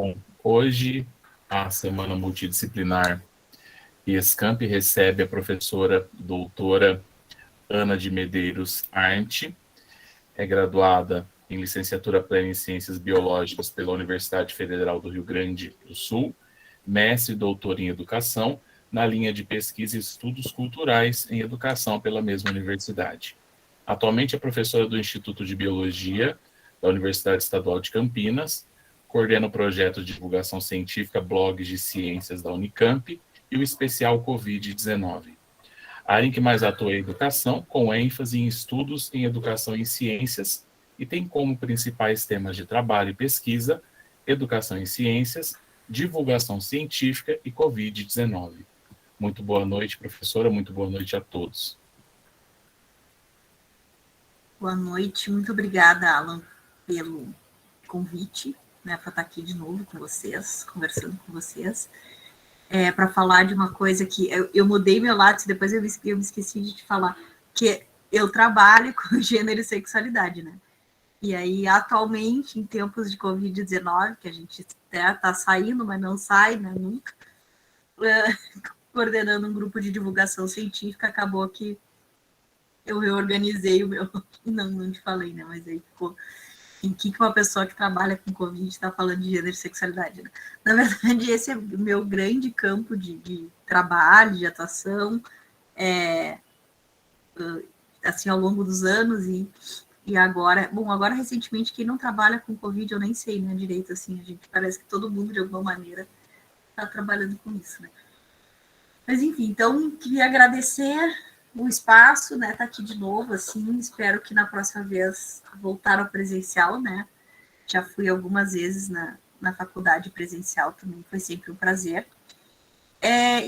Bom, hoje a Semana Multidisciplinar ESCamp recebe a professora doutora Ana de Medeiros Arndt, é graduada em licenciatura plena em Ciências Biológicas pela Universidade Federal do Rio Grande do Sul, mestre e doutora em Educação, na linha de pesquisa e estudos culturais em Educação pela mesma universidade. Atualmente é professora do Instituto de Biologia da Universidade Estadual de Campinas, coordena o projeto de divulgação científica Blogs de Ciências da Unicamp e o especial Covid-19. A área em que mais atua é a educação, com ênfase em estudos em educação e ciências, e tem como principais temas de trabalho e pesquisa educação em ciências, divulgação científica e Covid-19. Muito boa noite, professora, muito boa noite a todos. Boa noite, muito obrigada, Alan, pelo convite, para estar aqui de novo com vocês, conversando com vocês, para falar de uma coisa que eu mudei meu lápis, depois eu me esqueci de te falar, que eu trabalho com gênero e sexualidade, né? E aí, atualmente, em tempos de Covid-19, que a gente está saindo, mas não sai, né, nunca, coordenando um grupo de divulgação científica, acabou que eu reorganizei o meu, não te falei, né, mas aí ficou em que uma pessoa que trabalha com Covid está falando de gênero e sexualidade, né? Na verdade, esse é o meu grande campo de trabalho, de atuação, assim, ao longo dos anos, e agora, agora recentemente, quem não trabalha com Covid, eu nem sei, né, direito, assim, a gente parece que todo mundo, de alguma maneira, está trabalhando com isso, né? Mas, enfim, então, queria agradecer o espaço, né, tá aqui de novo, assim, espero que na próxima vez voltar ao presencial, né, já fui algumas vezes na faculdade presencial também, foi sempre um prazer.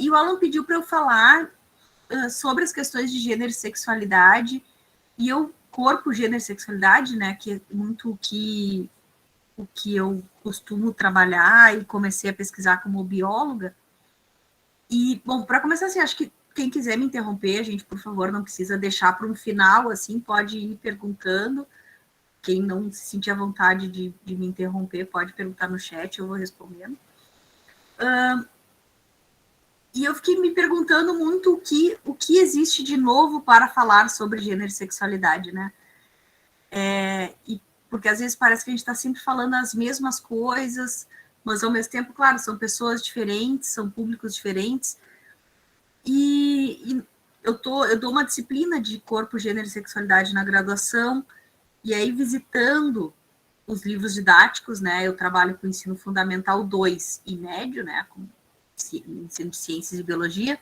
E o Alan pediu para eu falar sobre as questões de gênero e sexualidade, e corpo, gênero e sexualidade, né, que é muito o que eu costumo trabalhar e comecei a pesquisar como bióloga. E, bom, para começar, assim, acho que quem quiser me interromper, a gente, por favor, não precisa deixar para um final, assim, pode ir perguntando. Quem não se sentir à vontade de me interromper, pode perguntar no chat, eu vou respondendo. E eu fiquei me perguntando muito o que existe de novo para falar sobre gênero e sexualidade, né? Porque às vezes parece que a gente está sempre falando as mesmas coisas, mas ao mesmo tempo, claro, são pessoas diferentes, são públicos diferentes. E eu dou uma disciplina de corpo, gênero e sexualidade na graduação, e aí visitando os livros didáticos, né, eu trabalho com ensino fundamental 2 e médio, né, com ensino de ciências e biologia,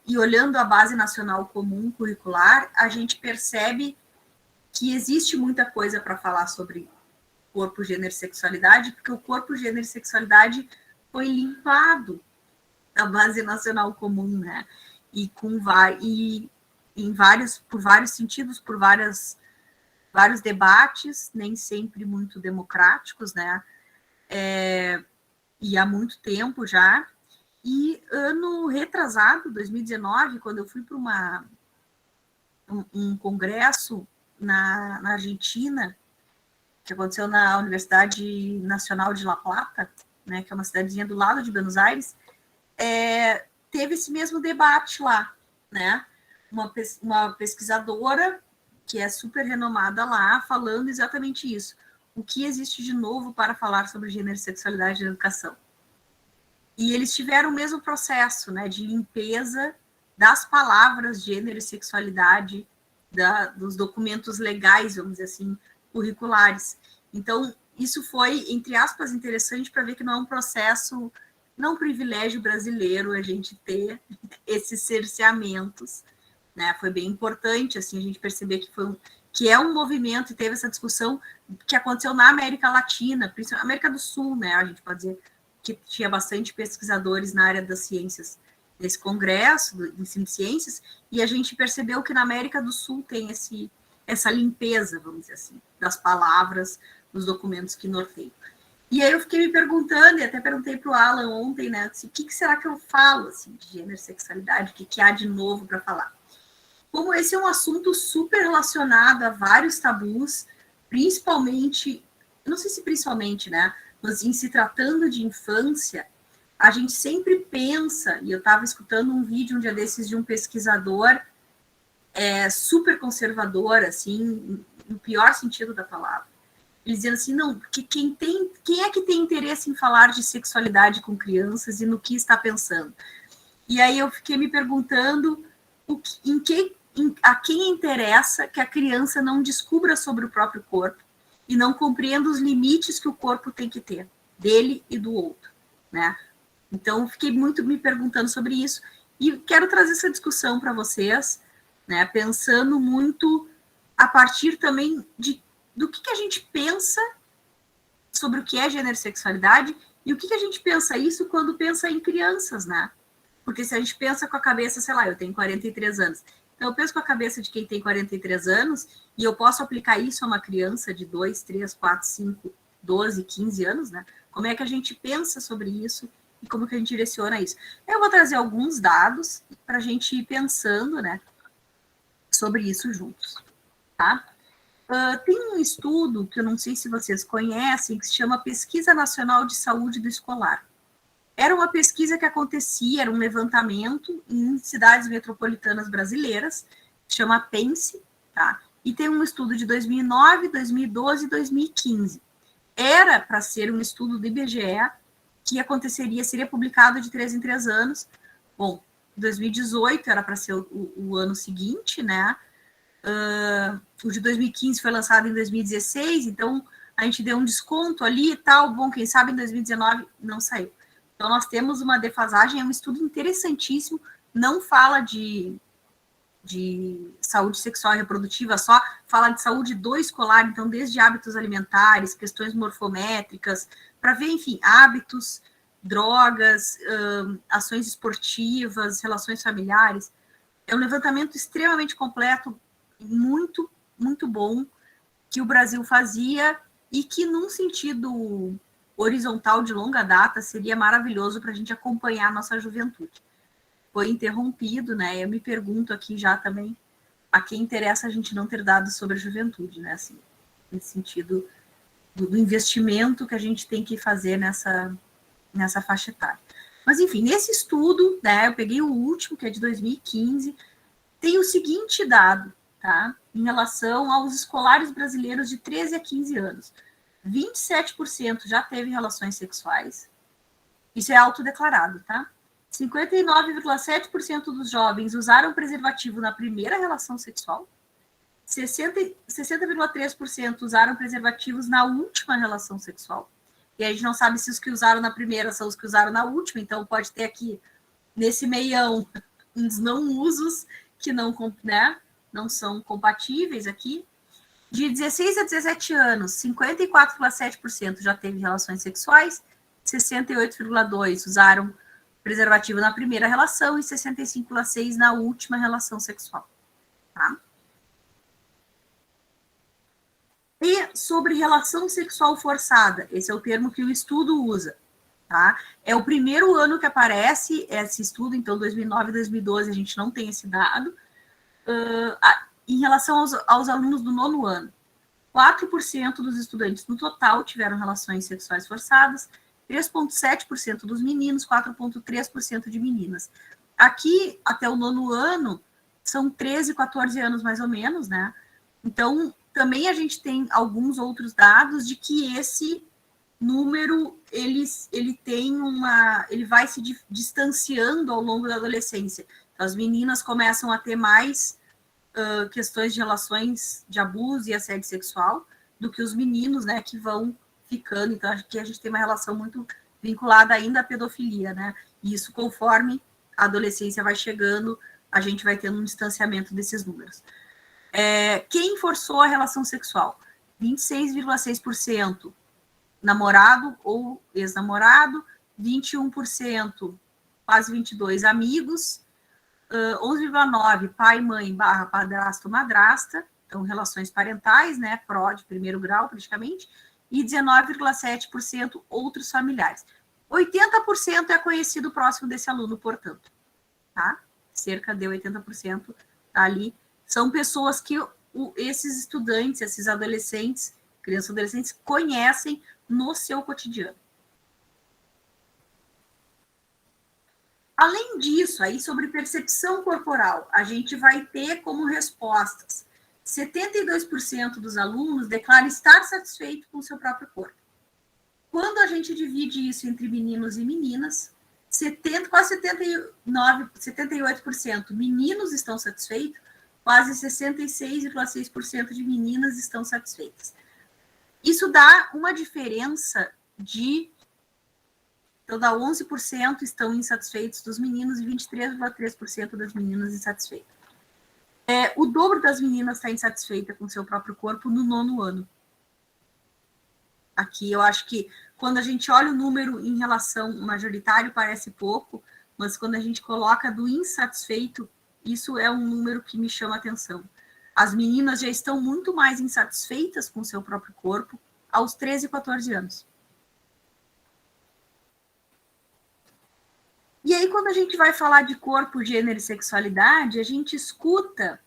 e olhando a base nacional comum curricular, a gente percebe que existe muita coisa para falar sobre corpo, gênero e sexualidade, porque o corpo, gênero e sexualidade foi limpado da base nacional comum, né? E por vários sentidos, por vários debates, nem sempre muito democráticos, né? E há muito tempo já. E ano retrasado, 2019, quando eu fui para um congresso na Argentina, que aconteceu na Universidade Nacional de La Plata, né, que é uma cidadezinha do lado de Buenos Aires, teve esse mesmo debate lá, né? Uma pesquisadora que é super renomada lá, falando exatamente isso. O que existe de novo para falar sobre gênero e sexualidade na educação? E eles tiveram o mesmo processo, né, de limpeza das palavras gênero e sexualidade, dos documentos legais, vamos dizer assim, curriculares. Então, isso foi, entre aspas, interessante para ver que não é um processo, não um privilégio brasileiro a gente ter esses cerceamentos, né? Foi bem importante, assim, a gente perceber que é um movimento, e teve essa discussão que aconteceu na América Latina, principalmente América do Sul, né? A gente pode dizer que tinha bastante pesquisadores na área das ciências nesse congresso do ensino de ciências, e a gente percebeu que na América do Sul tem essa limpeza, vamos dizer assim, das palavras nos documentos que norteiam. E aí eu fiquei me perguntando, e até perguntei para o Alan ontem, né, assim, o que será que eu falo assim, de gênero e sexualidade, o que há de novo para falar? Como esse é um assunto super relacionado a vários tabus, principalmente, não sei se principalmente, né, mas em se tratando de infância, a gente sempre pensa, e eu estava escutando um vídeo um dia desses de um pesquisador super conservador, assim, no pior sentido da palavra. Ele dizendo assim, não, que quem é que tem interesse em falar de sexualidade com crianças e no que está pensando? E aí eu fiquei me perguntando a quem interessa que a criança não descubra sobre o próprio corpo e não compreenda os limites que o corpo tem que ter, dele e do outro, né? Então, fiquei muito me perguntando sobre isso e quero trazer essa discussão para vocês, né? Pensando muito a partir também do que a gente pensa sobre o que é gênero e sexualidade e o que a gente pensa isso quando pensa em crianças, né? Porque se a gente pensa com a cabeça, sei lá, eu tenho 43 anos, então eu penso com a cabeça de quem tem 43 anos e eu posso aplicar isso a uma criança de 2, 3, 4, 5, 12, 15 anos, né? Como é que a gente pensa sobre isso e como que a gente direciona isso? Eu vou trazer alguns dados para a gente ir pensando, né, sobre isso juntos, tá? Tem um estudo que eu não sei se vocês conhecem, que se chama Pesquisa Nacional de Saúde do Escolar. Era uma pesquisa que acontecia, era um levantamento em cidades metropolitanas brasileiras, chama PENSE, tá? E tem um estudo de 2009, 2012 e 2015. Era para ser um estudo do IBGE, que seria publicado de 3 em 3 anos. Bom, 2018 era para ser o ano seguinte, né? O de 2015 foi lançado em 2016, então a gente deu um desconto ali e tal. Bom, quem sabe em 2019 não saiu. Então, nós temos uma defasagem, é um estudo interessantíssimo, não fala de saúde sexual e reprodutiva só, fala de saúde do escolar, então, desde hábitos alimentares, questões morfométricas, para ver, enfim, hábitos, drogas, ações esportivas, relações familiares. É um levantamento extremamente completo, muito, muito bom, que o Brasil fazia e que, num sentido horizontal de longa data, seria maravilhoso para a gente acompanhar a nossa juventude. Foi interrompido, né? Eu me pergunto aqui já também a quem interessa a gente não ter dados sobre a juventude, né? Assim, nesse sentido do investimento que a gente tem que fazer nessa faixa etária. Mas, enfim, nesse estudo, né, eu peguei o último, que é de 2015, tem o seguinte dado, tá? Em relação aos escolares brasileiros de 13 a 15 anos. 27% já teve relações sexuais. Isso é autodeclarado, tá? 59,7% dos jovens usaram preservativo na primeira relação sexual. 60,3% usaram preservativos na última relação sexual. E a gente não sabe se os que usaram na primeira são os que usaram na última, então pode ter aqui, nesse meião, uns não usos que não, né, não são compatíveis aqui. De 16 a 17 anos, 54,7% já teve relações sexuais, 68,2% usaram preservativo na primeira relação e 65,6% na última relação sexual. Tá? E sobre relação sexual forçada, esse é o termo que o estudo usa. Tá? É o primeiro ano que aparece esse estudo, então 2009 e 2012 a gente não tem esse dado. Em relação aos alunos do nono ano, 4% dos estudantes no total tiveram relações sexuais forçadas, 3,7% dos meninos, 4,3% de meninas. Aqui, até o nono ano, são 13, 14 anos mais ou menos, né? Então, também a gente tem alguns outros dados de que esse número, ele vai se distanciando ao longo da adolescência. Então, as meninas começam a ter mais questões de relações de abuso e assédio sexual do que os meninos, né, que vão ficando. Então, aqui a gente tem uma relação muito vinculada ainda à pedofilia, né? E isso, conforme a adolescência vai chegando, a gente vai tendo um distanciamento desses números. Quem forçou a relação sexual? 26,6% namorado ou ex-namorado, 21%, quase 22%, amigos, 11,9% pai, mãe, / padrasto, madrasta, então relações parentais, né, pró de primeiro grau praticamente, e 19,7% outros familiares. 80% é conhecido próximo desse aluno, portanto, tá? Cerca de 80% tá ali. São pessoas que esses estudantes, esses adolescentes, crianças e adolescentes, conhecem no seu cotidiano. Além disso, aí sobre percepção corporal, a gente vai ter como respostas 72% dos alunos declaram estar satisfeito com o seu próprio corpo. Quando a gente divide isso entre meninos e meninas, quase 78% meninos estão satisfeitos, quase 66,6% de meninas estão satisfeitas. Isso dá uma diferença então dá 11% estão insatisfeitos dos meninos e 23,3% das meninas insatisfeitas. O dobro das meninas está insatisfeita com o seu próprio corpo no 9º ano. Aqui eu acho que quando a gente olha o número em relação majoritário parece pouco, mas quando a gente coloca do insatisfeito, isso é um número que me chama a atenção. As meninas já estão muito mais insatisfeitas com o seu próprio corpo aos 13 e 14 anos. E aí, quando a gente vai falar de corpo, gênero e sexualidade, a gente escuta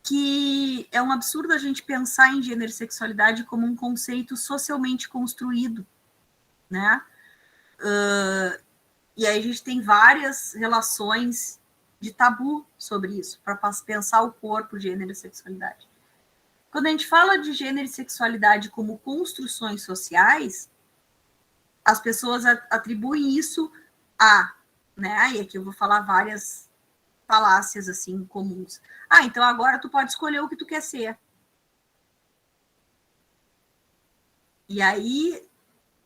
que é um absurdo a gente pensar em gênero e sexualidade como um conceito socialmente construído, né? E aí a gente tem várias relações de tabu sobre isso, para pensar o corpo, gênero e sexualidade. Quando a gente fala de gênero e sexualidade como construções sociais, as pessoas atribuem isso né? E aqui eu vou falar várias falácias assim comuns. Então agora tu pode escolher o que tu quer ser. E aí,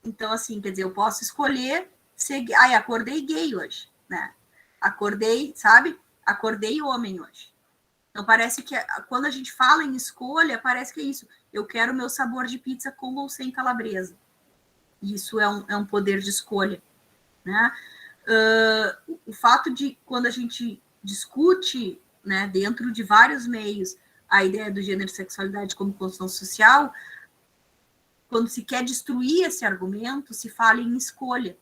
então assim, quer dizer, eu posso escolher ser, acordei gay hoje, né? Acordei homem hoje. Então parece que quando a gente fala em escolha, parece que é isso. Eu quero o meu sabor de pizza com ou sem calabresa. Isso é um poder de escolha, né? O fato de quando a gente discute, né, dentro de vários meios, a ideia do gênero e sexualidade como construção social, quando se quer destruir esse argumento, se fala em escolha.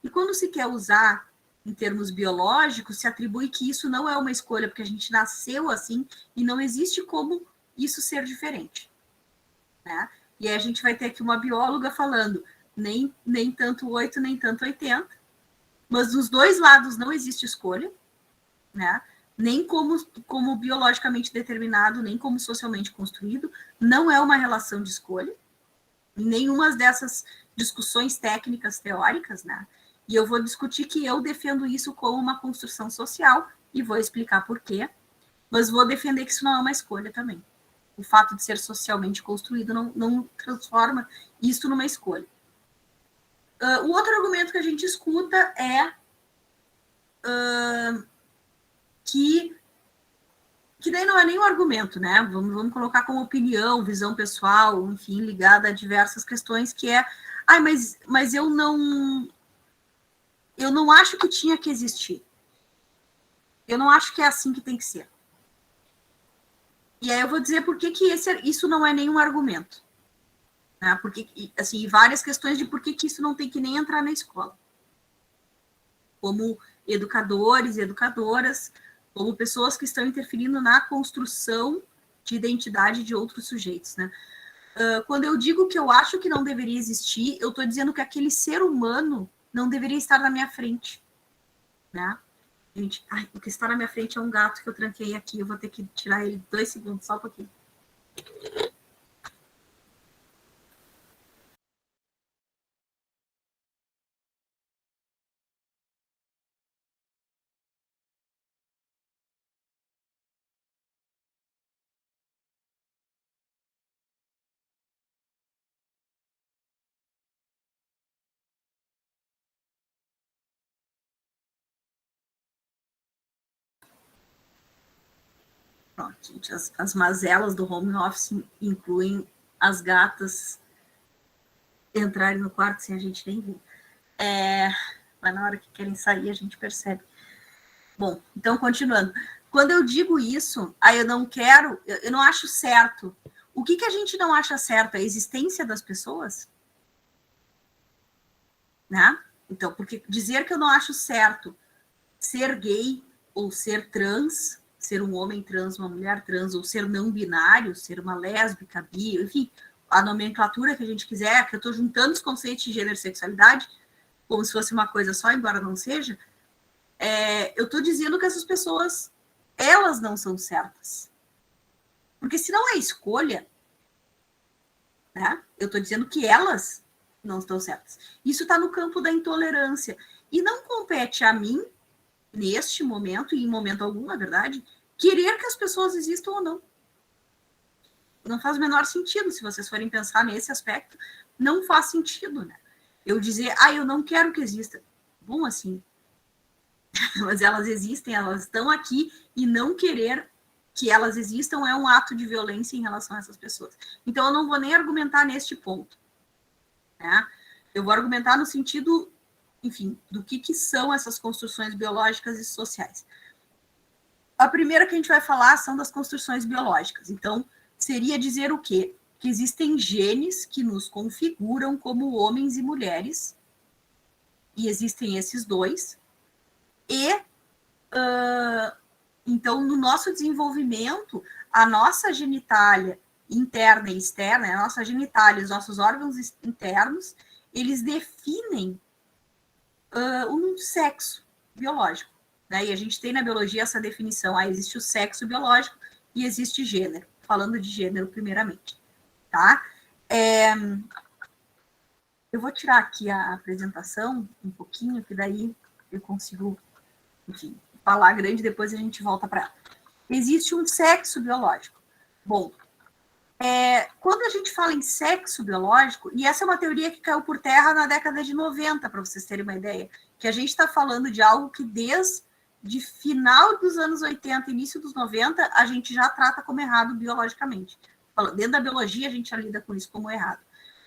E quando se quer usar em termos biológicos, se atribui que isso não é uma escolha, porque a gente nasceu assim e não existe como isso ser diferente, né? E aí a gente vai ter aqui uma bióloga falando nem tanto 8, nem tanto 80, mas dos dois lados não existe escolha, né? Nem como biologicamente determinado, nem como socialmente construído, não é uma relação de escolha, em nenhuma dessas discussões técnicas teóricas, né? E eu vou discutir que eu defendo isso como uma construção social, e vou explicar por quê, mas vou defender que isso não é uma escolha também. O fato de ser socialmente construído não transforma isso numa escolha. O outro argumento que a gente escuta é que daí não é nem um argumento, né? Vamos colocar como opinião, visão pessoal, enfim, ligada a diversas questões, que é, mas eu não acho que tinha que existir. Eu não acho que é assim que tem que ser. E aí eu vou dizer por que isso não é nenhum argumento. Né? Porque, assim, várias questões de por que isso não tem que nem entrar na escola. Como educadores e educadoras, como pessoas que estão interferindo na construção de identidade de outros sujeitos, né? Quando eu digo que eu acho que não deveria existir, eu estou dizendo que aquele ser humano não deveria estar na minha frente, né? Gente, o que está na minha frente é um gato que eu tranquei aqui, eu vou ter que tirar ele 2 segundos, só um pouquinho. Pronto, gente, as mazelas do home office incluem as gatas entrarem no quarto sem a gente nem ver. Mas na hora que querem sair, a gente percebe. Bom, então, continuando. Quando eu digo isso, eu não acho certo. O que a gente não acha certo? A existência das pessoas? Né? Então, porque dizer que eu não acho certo ser gay ou ser trans, ser um homem trans, uma mulher trans, ou ser não binário, ser uma lésbica, bi, enfim, a nomenclatura que a gente quiser, que eu estou juntando os conceitos de gênero e sexualidade, como se fosse uma coisa só, embora não seja, eu estou dizendo que essas pessoas, elas não são certas. Porque se não é escolha, né, eu estou dizendo que elas não estão certas. Isso está no campo da intolerância. E não compete a mim, neste momento, e em momento algum, na verdade, querer que as pessoas existam ou não. Não faz o menor sentido, se vocês forem pensar nesse aspecto, não faz sentido, né? Eu dizer, eu não quero que exista. Bom, assim, mas elas existem, elas estão aqui, e não querer que elas existam é um ato de violência em relação a essas pessoas. Então, eu não vou nem argumentar neste ponto, né? Eu vou argumentar no sentido, enfim, do que são essas construções biológicas e sociais. A primeira que a gente vai falar são das construções biológicas. Então, seria dizer o quê? Que existem genes que nos configuram como homens e mulheres, e existem esses dois, e então, no nosso desenvolvimento, a nossa genitália interna e externa, a nossa genitália, os nossos órgãos internos, eles definem um sexo biológico, né? E a gente tem na biologia essa definição, existe o sexo biológico e existe gênero, falando de gênero primeiramente, tá? Eu vou tirar aqui a apresentação um pouquinho, que daí eu consigo, enfim, falar grande, depois a gente volta para ela. Existe um sexo biológico. Bom, quando a gente fala em sexo biológico, e essa é uma teoria que caiu por terra na década de 90, para vocês terem uma ideia, que a gente está falando de algo que desde final dos anos 80, início dos 90, a gente já trata como errado biologicamente. Dentro da biologia, a gente já lida com isso como errado.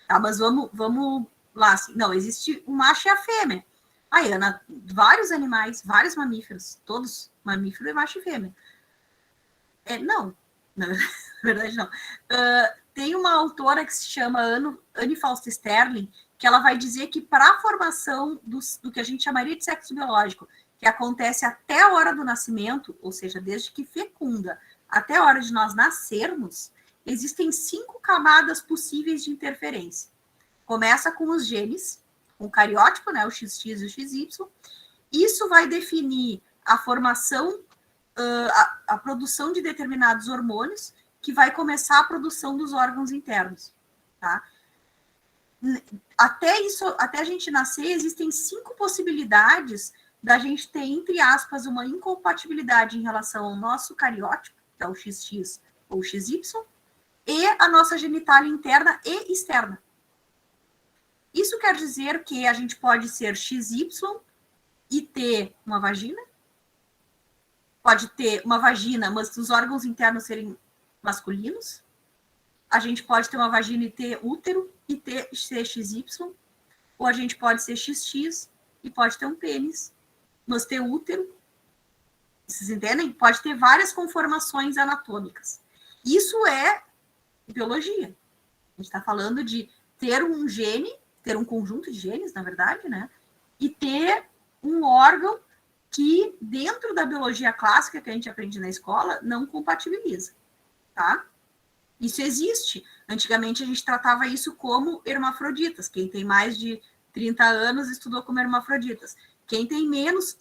Tá, mas vamos lá. Assim, não, existe o macho e a fêmea. Ana, vários animais, vários mamíferos, todos mamíferos é macho e fêmea. Não, na verdade não. Tem uma autora que se chama Anne Fausto Sterling, que ela vai dizer que para a formação do que a gente chamaria de sexo biológico, que acontece até a hora do nascimento, ou seja, desde que fecunda até a hora de nós nascermos, existem 5 camadas possíveis de interferência. Começa com os genes, com o cariótipo, né, o XX e o XY. Isso vai definir a formação, a produção de determinados hormônios, que vai começar a produção dos órgãos internos, tá? Até a gente nascer, existem 5 possibilidades da gente ter, entre aspas, uma incompatibilidade em relação ao nosso cariótipo, que é o XX ou XY, e a nossa genitália interna e externa. Isso quer dizer que a gente pode ser XY e ter uma vagina, pode ter uma vagina, mas os órgãos internos serem masculinos. A gente pode ter uma vagina e ter útero e ser XY, ou a gente pode ser XX e pode ter um pênis, mas ter útero. Vocês entendem? Pode ter várias conformações anatômicas. Isso é biologia. A gente está falando de ter um gene, ter um conjunto de genes, na verdade, né? E ter um órgão que, dentro da biologia clássica que a gente aprende na escola, não compatibiliza, tá? Isso existe. Antigamente a gente tratava isso como hermafroditas. Quem tem mais de 30 anos estudou como hermafroditas. Quem tem menos,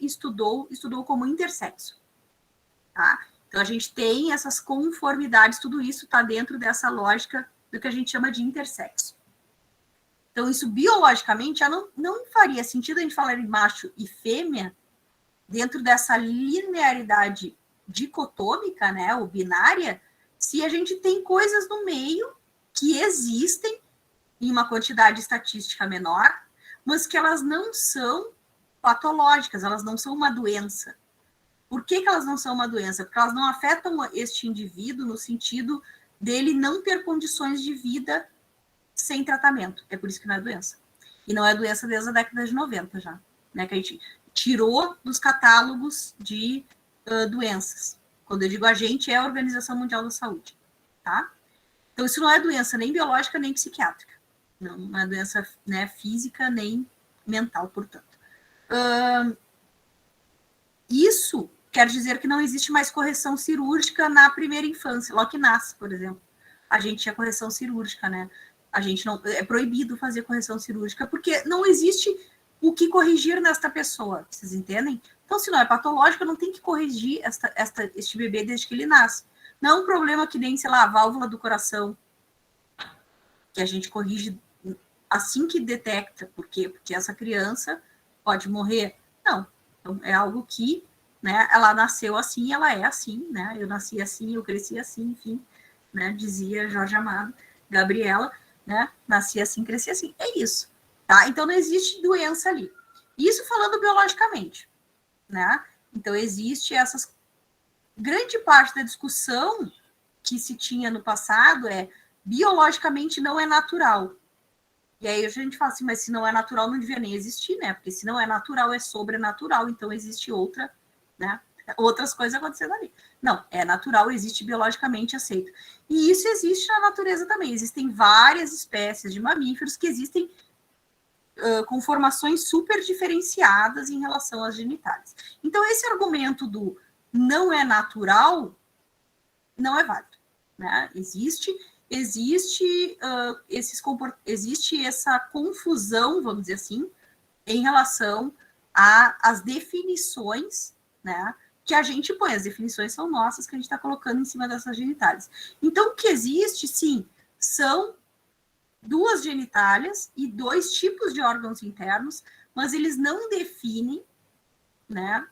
estudou como intersexo, tá? Então a gente tem essas conformidades, tudo isso está dentro dessa lógica do que a gente chama de intersexo. Então isso biologicamente já não faria sentido a gente falar em macho e fêmea dentro dessa linearidade dicotômica, né, ou binária, se a gente tem coisas no meio que existem em uma quantidade estatística menor, mas que elas não são patológicas, elas não são uma doença. Por que elas não são uma doença? Porque elas não afetam este indivíduo no sentido dele não ter condições de vida sem tratamento. É por isso que não é doença. E não é doença desde a década de 90 já, né, que a gente tirou dos catálogos de doenças. Quando eu digo a gente, é a Organização Mundial da Saúde, tá? Então, isso não é doença nem biológica, nem psiquiátrica. Não é doença, né, física, nem mental, portanto. Isso quer dizer que não existe mais correção cirúrgica na primeira infância, logo que nasce, por exemplo. a gente tinha correção cirúrgica, né? A gente não é proibido fazer correção cirúrgica porque não existe o que corrigir nesta pessoa, vocês entendem? Então, se não é patológico, não tem que corrigir este bebê desde que ele nasce. Não é um problema que nem, sei lá, a válvula do coração, que a gente corrige assim que detecta. Por quê? Porque essa criança pode morrer. Não. Então, é algo que, né, ela nasceu assim, ela é assim, né? Eu nasci assim, eu cresci assim, enfim, né? Dizia Jorge Amado, Gabriela, né? Nasci assim, cresci assim. É isso, tá? Então, não existe doença ali. Isso falando biologicamente, né? Então, existe essas... Grande parte da discussão que se tinha no passado é biologicamente não é natural. E aí a gente fala assim, mas se não é natural, não devia nem existir, né? Porque se não é natural, é sobrenatural, então existe outra, né? Outras coisas acontecendo ali. Não, é natural, existe biologicamente aceito. E isso existe na natureza também. Existem várias espécies de mamíferos que existem com formações super diferenciadas em relação às genitais. Então, esse argumento do não é natural não é válido, né? Existe essa confusão, vamos dizer assim, em relação às definições, né? Que a gente põe, as definições são nossas, que a gente está colocando em cima dessas genitálias. Então, o que existe, sim, são duas genitálias e dois tipos de órgãos internos, mas eles não definem, né,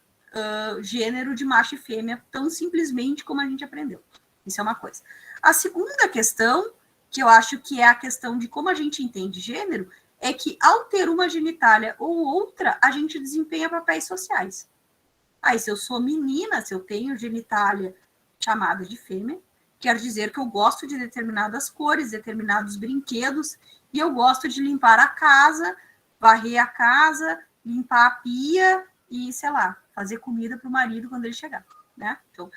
gênero de macho e fêmea tão simplesmente como a gente aprendeu. Isso é uma coisa. A segunda questão, que eu acho que é a questão de como a gente entende gênero, é que ao ter uma genitália ou outra, a gente desempenha papéis sociais. Aí, se eu sou menina, se eu tenho genitália chamada de fêmea, quer dizer que eu gosto de determinadas cores, determinados brinquedos, e eu gosto de limpar a casa, varrer a casa, limpar a pia e, sei lá, fazer comida para o marido quando ele chegar, né? Então,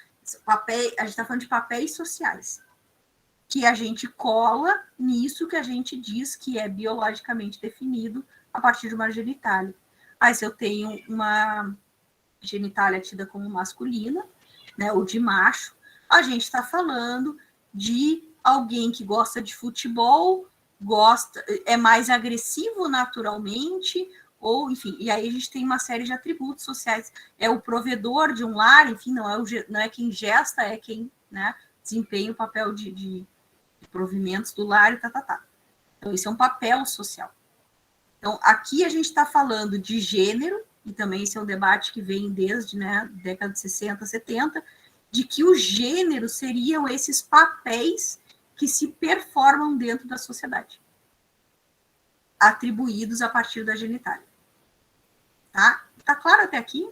papel, a gente está falando de papéis sociais, que a gente cola nisso que a gente diz que é biologicamente definido a partir de uma genitália. Aí, se eu tenho uma genitália tida como masculina, né, ou de macho, a gente está falando de alguém que gosta de futebol, é mais agressivo naturalmente, ou enfim, e aí a gente tem uma série de atributos sociais. É o provedor de um lar, enfim, não é quem gesta, é quem, né, desempenha o papel de provimentos do lar e tá. Então, isso é um papel social. Então, aqui a gente está falando de gênero, e também esse é um debate que vem desde, né, década de 60, 70, de que o gênero seriam esses papéis que se performam dentro da sociedade, atribuídos a partir da genitália. Tá? Tá claro até aqui?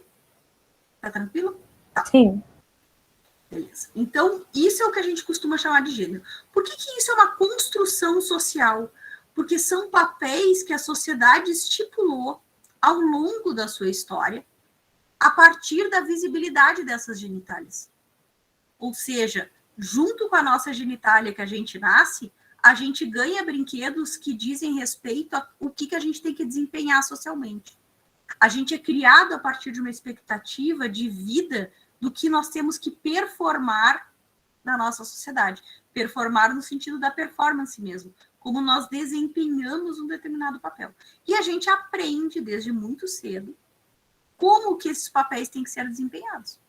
Tá tranquilo? Tá. Sim. Beleza. Então, isso é o que a gente costuma chamar de gênero. Por que isso é uma construção social? Porque são papéis que a sociedade estipulou ao longo da sua história a partir da visibilidade dessas genitálias. Ou seja, junto com a nossa genitália que a gente nasce, a gente ganha brinquedos que dizem respeito ao que a gente tem que desempenhar socialmente. A gente é criado a partir de uma expectativa de vida do que nós temos que performar na nossa sociedade. Performar no sentido da performance mesmo, como nós desempenhamos um determinado papel. E a gente aprende desde muito cedo como que esses papéis têm que ser desempenhados.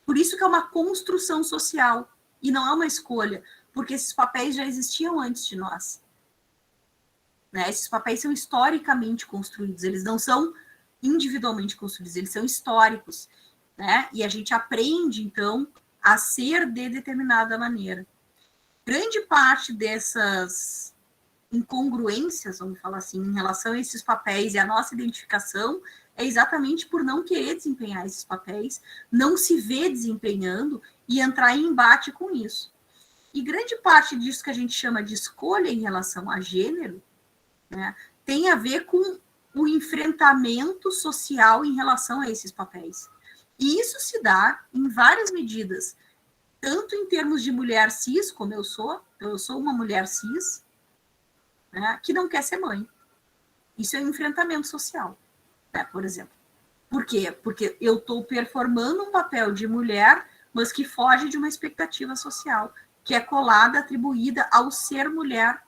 Por isso que é uma construção social e não é uma escolha, porque esses papéis já existiam antes de nós. Né? Esses papéis são historicamente construídos, eles não são individualmente construídos, eles são históricos. Né? E a gente aprende, então, a ser de determinada maneira. Grande parte dessas incongruências, vamos falar assim, em relação a esses papéis e a nossa identificação é exatamente por não querer desempenhar esses papéis, não se ver desempenhando e entrar em embate com isso. E grande parte disso que a gente chama de escolha em relação a gênero, né, tem a ver com o enfrentamento social em relação a esses papéis. E isso se dá em várias medidas, tanto em termos de mulher cis, como eu sou uma mulher cis, né, que não quer ser mãe. Isso é um enfrentamento social, né, por exemplo. Por quê? Porque eu estou performando um papel de mulher, mas que foge de uma expectativa social, que é colada, atribuída ao ser mulher,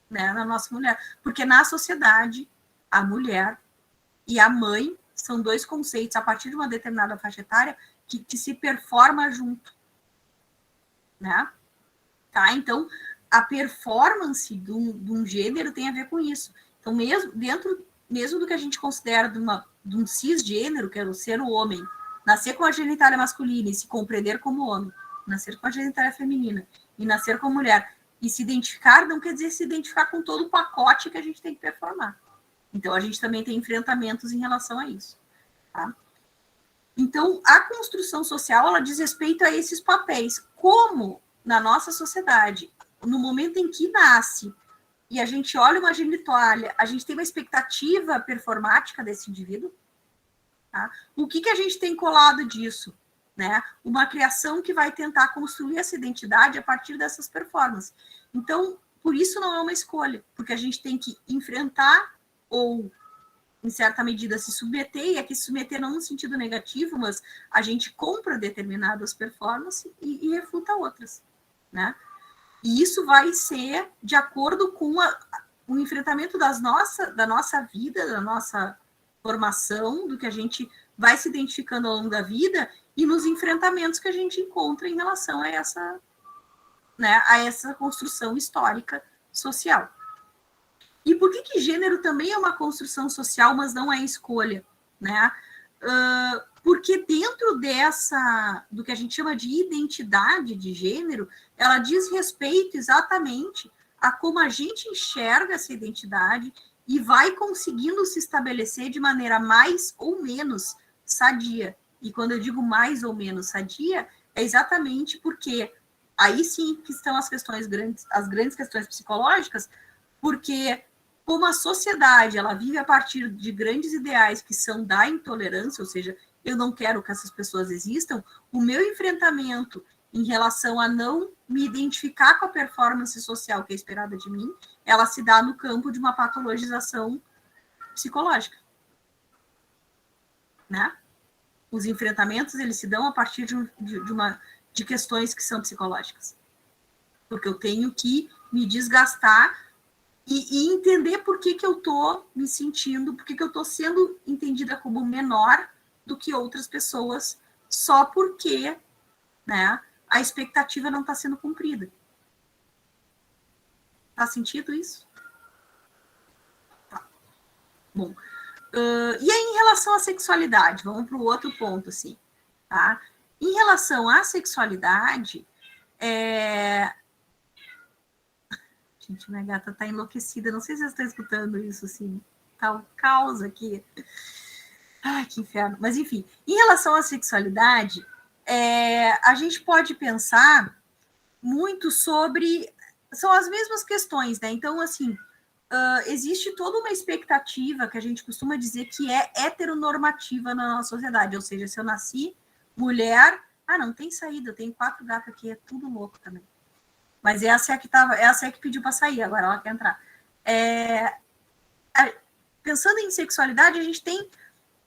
né, na nossa mulher. Porque na sociedade, a mulher e a mãe são dois conceitos, a partir de uma determinada faixa etária, que se performa junto, né? Tá? Então, a performance de um gênero tem a ver com isso. Então, mesmo do que a gente considera de um cisgênero, que é o ser o homem, nascer com a genitália masculina e se compreender como homem, nascer com a genitália feminina e nascer como mulher, e se identificar não quer dizer se identificar com todo o pacote que a gente tem que performar. Então, a gente também tem enfrentamentos em relação a isso. Tá? Então, a construção social, ela diz respeito a esses papéis. Como na nossa sociedade, no momento em que nasce, e a gente olha uma genitália, a gente tem uma expectativa performática desse indivíduo. Tá? O que a gente tem colado disso? Né? Uma criação que vai tentar construir essa identidade a partir dessas performances. Então, por isso não é uma escolha, porque a gente tem que enfrentar ou, em certa medida, se submeter, e aqui se submeter não no sentido negativo, mas a gente compra determinadas performances e refuta outras. Né? E isso vai ser de acordo com o enfrentamento da nossa vida, da nossa formação, do que a gente vai se identificando ao longo da vida e nos enfrentamentos que a gente encontra em relação a essa, né, a essa construção histórica social. E por que gênero também é uma construção social, mas não é escolha? Né? Porque dentro do que a gente chama de identidade de gênero, ela diz respeito exatamente a como a gente enxerga essa identidade e vai conseguindo se estabelecer de maneira mais ou menos sadia. E quando eu digo mais ou menos sadia, é exatamente porque aí sim que estão as grandes questões psicológicas, porque como a sociedade ela vive a partir de grandes ideais que são da intolerância, ou seja, eu não quero que essas pessoas existam, o meu enfrentamento em relação a não me identificar com a performance social que é esperada de mim, ela se dá no campo de uma patologização psicológica. Né? Os enfrentamentos, eles se dão a partir de questões que são psicológicas. Porque eu tenho que me desgastar e entender por que eu estou me sentindo, por que eu estou sendo entendida como menor do que outras pessoas, só porque, né, a expectativa não está sendo cumprida. Faz sentido isso? Tá. Bom, e aí em relação à sexualidade, vamos para o outro ponto, assim, tá? Em relação à sexualidade, gente, minha gata tá enlouquecida, não sei se vocês estão escutando isso, assim, tá um caos aqui. Ai, que inferno. Mas, enfim, em relação à sexualidade, a gente pode pensar muito sobre... São as mesmas questões, né? Então, assim, existe toda uma expectativa que a gente costuma dizer que é heteronormativa na nossa sociedade. Ou seja, se eu nasci mulher... não tem saída, eu tenho 4 gatos aqui, é tudo louco também. Mas essa é a que pediu para sair, agora ela quer entrar. Pensando em sexualidade, a gente tem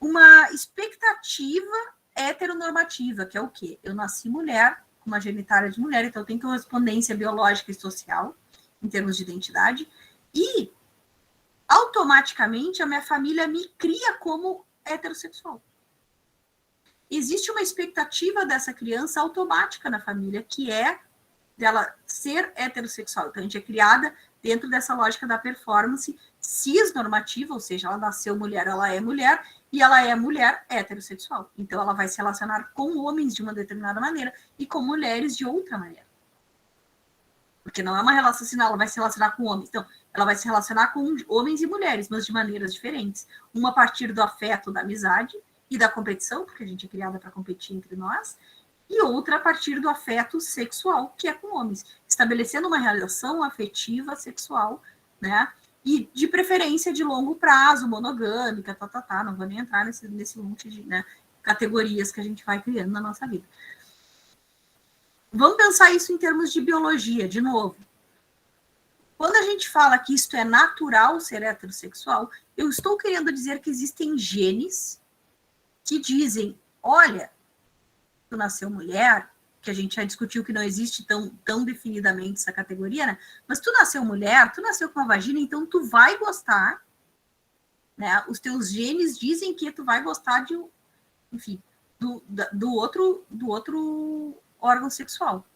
uma expectativa heteronormativa, que é o quê? Eu nasci mulher, com uma genitália de mulher, então eu tenho correspondência biológica e social, em termos de identidade, e automaticamente a minha família me cria como heterossexual. Existe uma expectativa dessa criança automática na família, que é dela ser heterossexual. Então, a gente é criada dentro dessa lógica da performance cisnormativa, ou seja, ela nasceu mulher, ela é mulher, e ela é mulher heterossexual. Então, ela vai se relacionar com homens de uma determinada maneira e com mulheres de outra maneira. Porque não é uma relação assim, não, ela vai se relacionar com homens. Então, ela vai se relacionar com homens e mulheres, mas de maneiras diferentes. Uma a partir do afeto, da amizade e da competição, porque a gente é criada para competir entre nós, e outra a partir do afeto sexual, que é com homens, estabelecendo uma relação afetiva sexual, né? E de preferência de longo prazo, monogâmica, não vou nem entrar nesse monte de, né, categorias que a gente vai criando na nossa vida. Vamos pensar isso em termos de biologia, de novo. Quando a gente fala que isto é natural ser heterossexual, eu estou querendo dizer que existem genes que dizem, olha, tu nasceu mulher, que a gente já discutiu que não existe tão definidamente essa categoria, né? Mas tu nasceu mulher, tu nasceu com uma vagina, então tu vai gostar, né? Os teus genes dizem que tu vai gostar de, enfim, do outro órgão sexual,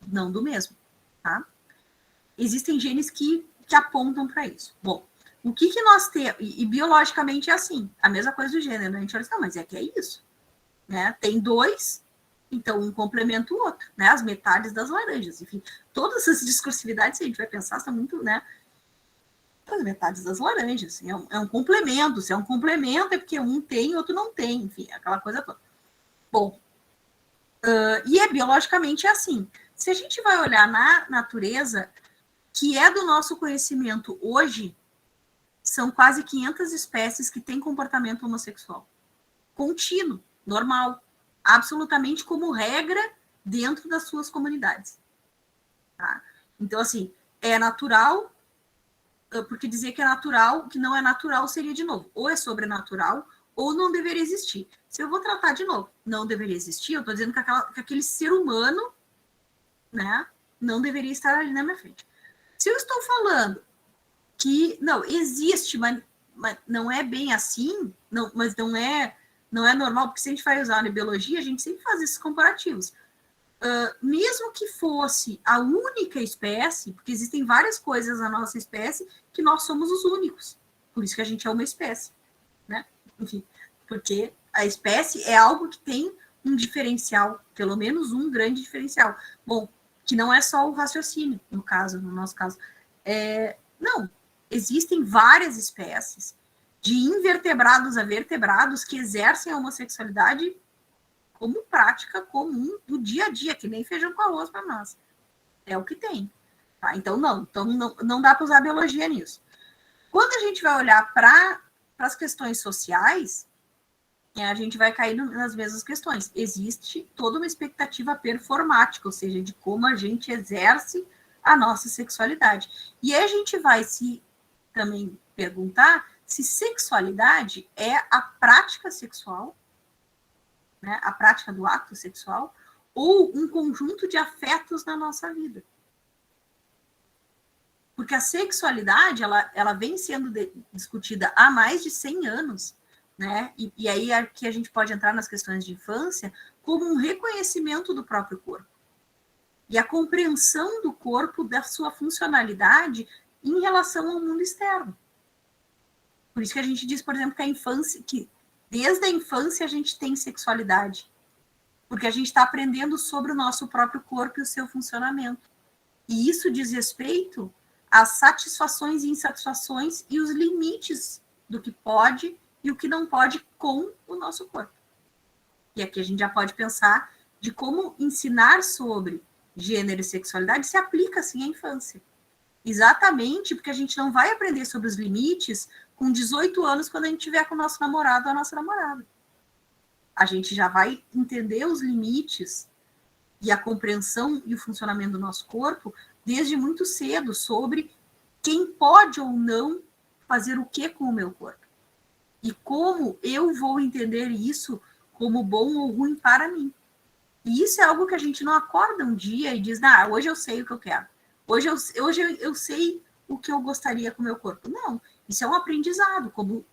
não do mesmo, tá? Existem genes que apontam para isso. Bom, o que nós temos, e biologicamente é assim, a mesma coisa do gênero, né? A gente olha assim, mas é que é isso, né? Tem dois, então um complementa o outro, né? As metades das laranjas, enfim, todas essas discursividades, se a gente vai pensar, são muito, né? As metades das laranjas, é um complemento, se é um complemento é porque um tem, outro não tem, enfim, aquela coisa toda. Bom, e biologicamente assim. Se a gente vai olhar na natureza, que é do nosso conhecimento hoje, são quase 500 espécies que têm comportamento homossexual. Contínuo, normal, absolutamente como regra dentro das suas comunidades. Tá? Então, assim, é natural, porque dizer que é natural, que não é natural seria, de novo, ou é sobrenatural, ou não deveria existir. Se eu vou tratar de novo, não deveria existir, eu estou dizendo que aquele ser humano, né, não deveria estar ali na minha frente. Se eu estou falando que, não, existe, mas não é bem assim, não, mas não é normal, porque se a gente vai usar na biologia, a gente sempre faz esses comparativos. Mesmo que fosse a única espécie, porque existem várias coisas na nossa espécie que nós somos os únicos, por isso que a gente é uma espécie, né? Enfim, porque a espécie é algo que tem um diferencial, pelo menos um grande diferencial. Bom, que não é só o raciocínio, no nosso caso. Não, existem várias espécies, de invertebrados a vertebrados, que exercem a homossexualidade como prática comum do dia a dia, que nem feijão com arroz para nós. É o que tem. Tá? Então, não dá para usar biologia nisso. Quando a gente vai olhar para as questões sociais, a gente vai cair nas mesmas questões. Existe toda uma expectativa performática, ou seja, de como a gente exerce a nossa sexualidade. E aí a gente vai se também perguntar se sexualidade é a prática sexual, né, a prática do ato sexual, ou um conjunto de afetos na nossa vida. Porque a sexualidade, ela vem sendo discutida há mais de 100 anos, né? E aí aqui a gente pode entrar nas questões de infância como um reconhecimento do próprio corpo. E a compreensão do corpo, da sua funcionalidade em relação ao mundo externo. Por isso que a gente diz, por exemplo, que a infância, que desde a infância a gente tem sexualidade. Porque a gente está aprendendo sobre o nosso próprio corpo e o seu funcionamento. E isso diz respeito às satisfações e insatisfações e os limites do que pode e o que não pode com o nosso corpo. E aqui a gente já pode pensar de como ensinar sobre gênero e sexualidade se aplica, assim, à infância. Exatamente porque a gente não vai aprender sobre os limites com 18 anos quando a gente estiver com o nosso namorado ou a nossa namorada. A gente já vai entender os limites e a compreensão e o funcionamento do nosso corpo desde muito cedo sobre quem pode ou não fazer o que com o meu corpo. E como eu vou entender isso como bom ou ruim para mim. E isso é algo que a gente não acorda um dia e diz, hoje eu sei o que eu quero. Hoje eu sei o que eu gostaria com o meu corpo. Não, isso é um aprendizado, como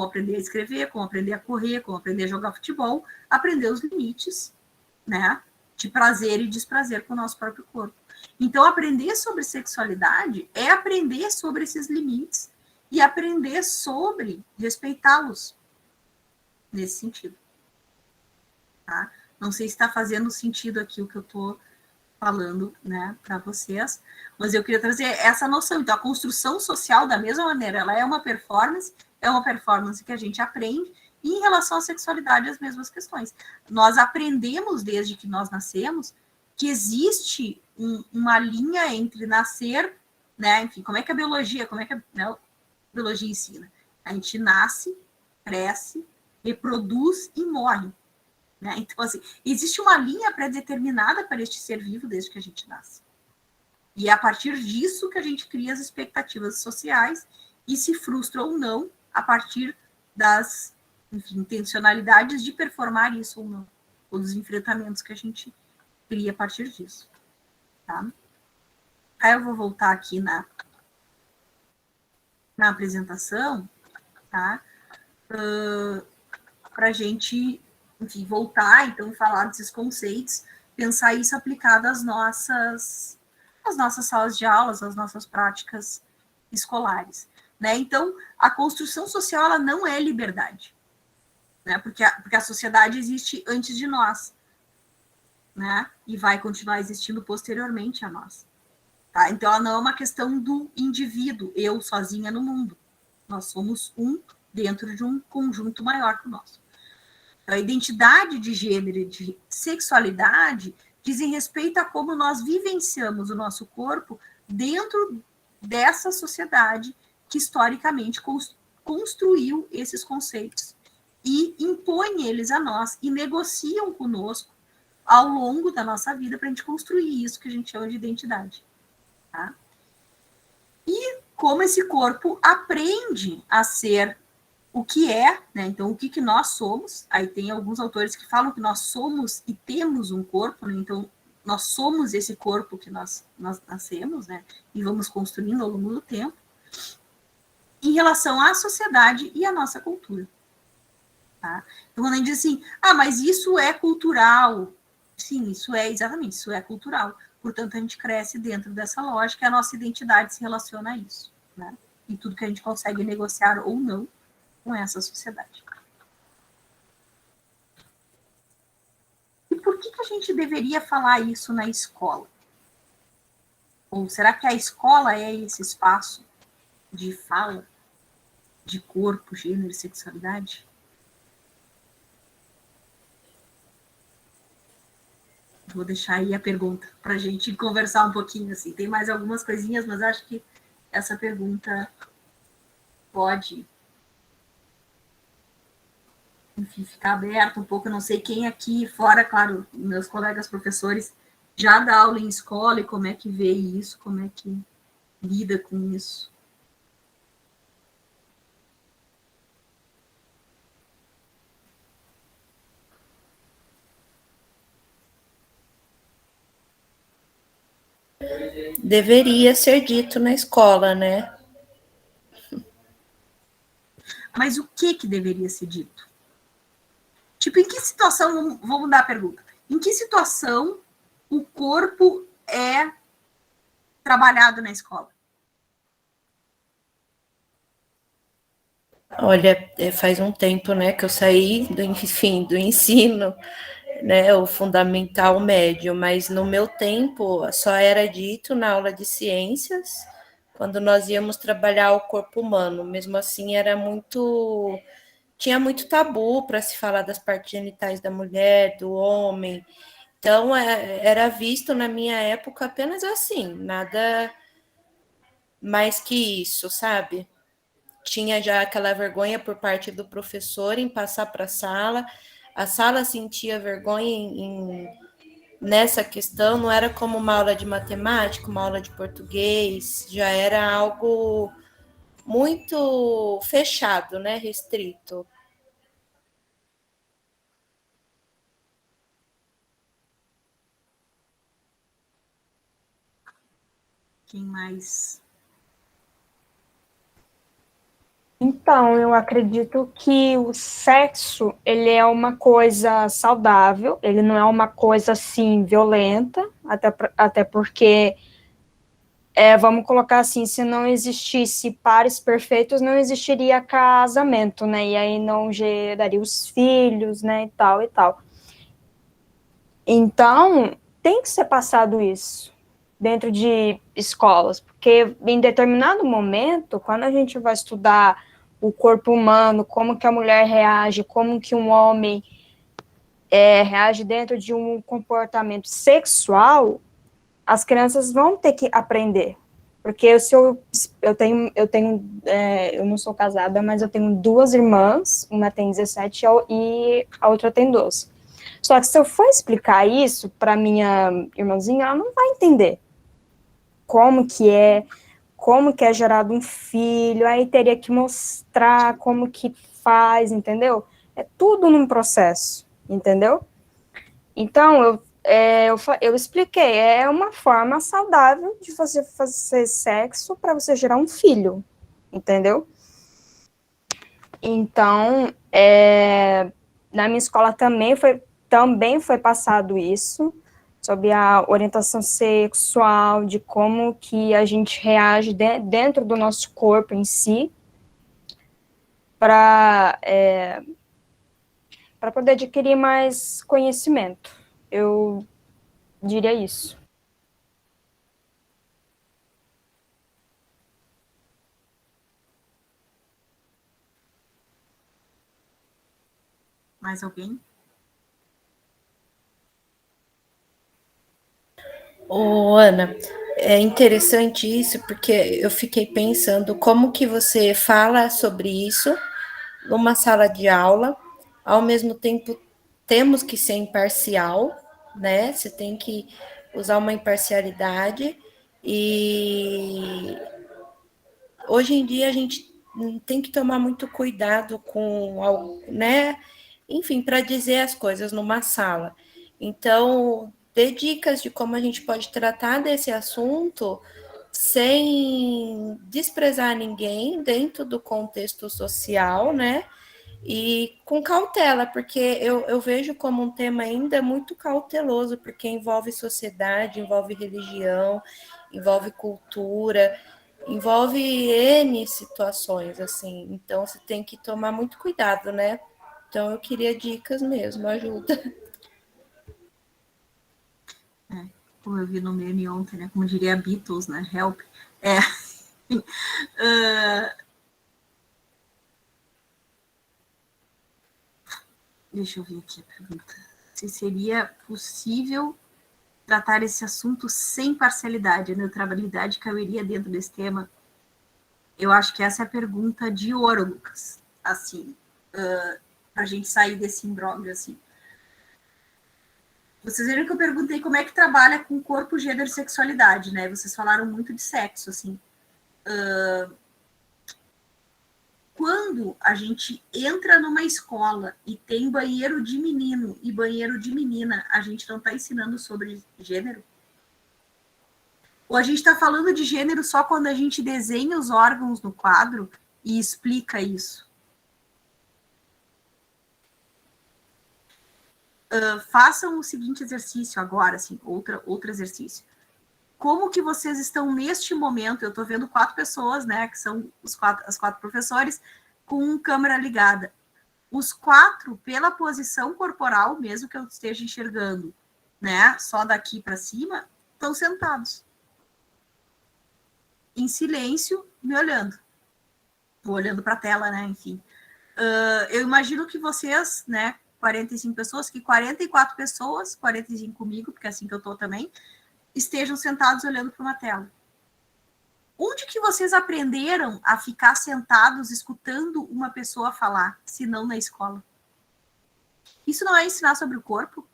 aprender a escrever, como aprender a correr, como aprender a jogar futebol, aprender os limites, né, de prazer e desprazer com o nosso próprio corpo. Então, aprender sobre sexualidade é aprender sobre esses limites e aprender sobre respeitá-los nesse sentido. Tá? Não sei se está fazendo sentido aqui o que eu estou falando, né, para vocês, mas eu queria trazer essa noção. Então, a construção social, da mesma maneira, ela é uma performance que a gente aprende, e em relação à sexualidade, as mesmas questões. Nós aprendemos, desde que nós nascemos, que existe uma linha entre nascer, né, enfim, como é que a biologia ensina? A gente nasce, cresce, reproduz e morre. Né? Então, assim, existe uma linha pré-determinada para este ser vivo desde que a gente nasce. E é a partir disso que a gente cria as expectativas sociais e se frustra ou não a partir das, enfim, intencionalidades de performar isso ou não, ou dos enfrentamentos que a gente cria a partir disso, tá? Aí eu vou voltar aqui na apresentação, tá? Para a gente, enfim, voltar, então, falar desses conceitos, pensar isso aplicado às nossas salas de aulas, às nossas práticas escolares, né? Então, a construção social, ela não é liberdade, né? Porque a sociedade existe antes de nós, né? E vai continuar existindo posteriormente a nós, tá? Então, ela não é uma questão do indivíduo, eu sozinha no mundo. Nós somos um dentro de um conjunto maior que o nosso. Então, a identidade de gênero e de sexualidade dizem respeito a como nós vivenciamos o nosso corpo dentro dessa sociedade que historicamente construiu esses conceitos e impõe eles a nós e negociam conosco ao longo da nossa vida para a gente construir isso que a gente chama de identidade. Tá? E como esse corpo aprende a ser o que é, né? Então, o que nós somos. Aí tem alguns autores que falam que nós somos e temos um corpo, né? Então, nós somos esse corpo que nós nascemos, né? E vamos construindo ao longo do tempo, em relação à sociedade e à nossa cultura. Tá? Então, quando a gente diz assim, mas isso é cultural. Sim, isso é cultural. Portanto, a gente cresce dentro dessa lógica e a nossa identidade se relaciona a isso, né? E tudo que a gente consegue negociar ou não com essa sociedade. E por que a gente deveria falar isso na escola? Ou será que a escola é esse espaço de fala, de corpo, gênero e sexualidade? Vou deixar aí a pergunta para a gente conversar um pouquinho. Assim. Tem mais algumas coisinhas, mas acho que essa pergunta pode, enfim, ficar aberta um pouco. Eu não sei quem aqui, fora, claro, meus colegas professores, já dá aula em escola e como é que vê isso, como é que lida com isso. Deveria ser dito na escola, né? Mas o que deveria ser dito? Tipo, em que situação, vou mudar a pergunta, em que situação o corpo é trabalhado na escola? Olha, faz um tempo, né, que eu saí do ensino, né, o fundamental médio, mas no meu tempo só era dito na aula de ciências, quando nós íamos trabalhar o corpo humano. Mesmo assim, tinha muito tabu para se falar das partes genitais da mulher, do homem. Então, era visto na minha época apenas assim, nada mais que isso, sabe? Tinha já aquela vergonha por parte do professor em passar para a sala sentia vergonha nessa questão, não era como uma aula de matemática, uma aula de português, já era algo muito fechado, né, restrito. Quem mais? Então, eu acredito que o sexo, ele é uma coisa saudável, ele não é uma coisa, assim, violenta, até porque, vamos colocar assim, se não existisse pares perfeitos, não existiria casamento, né, e aí não geraria os filhos, né, e tal, e tal. Então, tem que ser passado isso dentro de escolas, porque em determinado momento, quando a gente vai estudar o corpo humano, como que a mulher reage, como que um homem reage dentro de um comportamento sexual, as crianças vão ter que aprender. Porque se eu não sou casada, mas eu tenho 2 irmãs, uma tem 17 e a outra tem 12. Só que se eu for explicar isso para minha irmãzinha, ela não vai entender como que é gerado um filho, aí teria que mostrar como que faz, entendeu? É tudo num processo, entendeu? Então, eu expliquei, é uma forma saudável de você fazer sexo para você gerar um filho, entendeu? Então, na minha escola também foi passado isso, sobre a orientação sexual, de como que a gente reage dentro do nosso corpo em si, para poder adquirir mais conhecimento. Eu diria isso. Mais alguém? Ô, Ana, é interessante isso, porque eu fiquei pensando como que você fala sobre isso numa sala de aula, ao mesmo tempo temos que ser imparcial, né? Você tem que usar uma imparcialidade e hoje em dia a gente tem que tomar muito cuidado com algo, né? Enfim, para dizer as coisas numa sala. Então, dê dicas de como a gente pode tratar desse assunto sem desprezar ninguém dentro do contexto social, né? E com cautela, porque eu vejo como um tema ainda muito cauteloso, porque envolve sociedade, envolve religião, envolve cultura, envolve N situações, assim. Então, você tem que tomar muito cuidado, né? Então, eu queria dicas mesmo, ajuda. Como eu vi no meme ontem, né? Como diria Beatles, né? Help. Deixa eu ver aqui a pergunta. Se seria possível tratar esse assunto sem parcialidade, a neutralidade cairia dentro desse tema? Eu acho que essa é a pergunta de ouro, Lucas. Assim, para a gente sair desse imbróglio, assim. Vocês viram que eu perguntei como é que trabalha com corpo, gênero e sexualidade, né? Vocês falaram muito de sexo, assim. Quando a gente entra numa escola e tem banheiro de menino e banheiro de menina, a gente não está ensinando sobre gênero? Ou a gente está falando de gênero só quando a gente desenha os órgãos no quadro e explica isso? Façam o seguinte exercício agora, assim, outro exercício. Como que vocês estão neste momento? Eu estou vendo 4 pessoas, né, que são as 4 professores, com câmera ligada. Os 4, pela posição corporal, mesmo que eu esteja enxergando, né, só daqui para cima, estão sentados. Em silêncio, me olhando. Olhando para a tela, né, enfim. Eu imagino que vocês, né, 45 pessoas, que 44 pessoas, 45 comigo, porque é assim que eu estou também, estejam sentados olhando para uma tela. Onde que vocês aprenderam a ficar sentados escutando uma pessoa falar, se não na escola? Isso não é ensinar sobre o corpo?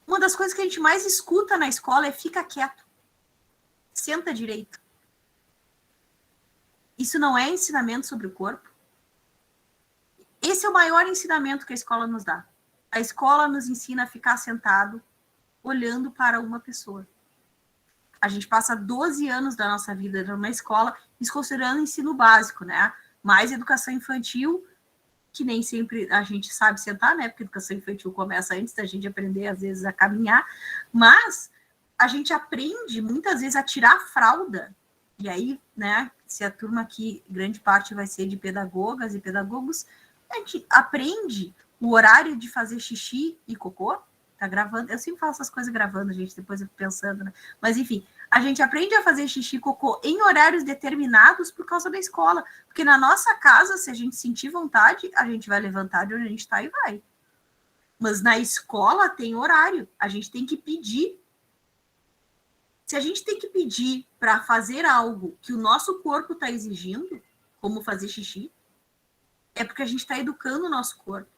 Uma das coisas que a gente mais escuta na escola é fica quieto. Senta direito. Isso não é ensinamento sobre o corpo? Esse é o maior ensinamento que a escola nos dá. A escola nos ensina a ficar sentado, olhando para uma pessoa. A gente passa 12 anos da nossa vida numa escola, isso considerando ensino básico, né? Mais educação infantil, que nem sempre a gente sabe sentar, né? Porque educação infantil começa antes da gente aprender, às vezes, a caminhar. Mas a gente aprende, muitas vezes, a tirar a fralda. E aí, né? Se a turma aqui, grande parte vai ser de pedagogas e pedagogos, a gente aprende o horário de fazer xixi e cocô. Tá gravando, eu sempre faço essas coisas gravando, gente, depois eu fico pensando, né? Mas enfim, a gente aprende a fazer xixi e cocô em horários determinados por causa da escola. Porque na nossa casa, se a gente sentir vontade, a gente vai levantar de onde a gente está e vai. Mas na escola tem horário, a gente tem que pedir. Se a gente tem que pedir para fazer algo que o nosso corpo está exigindo, como fazer xixi, é porque a gente está educando o nosso corpo.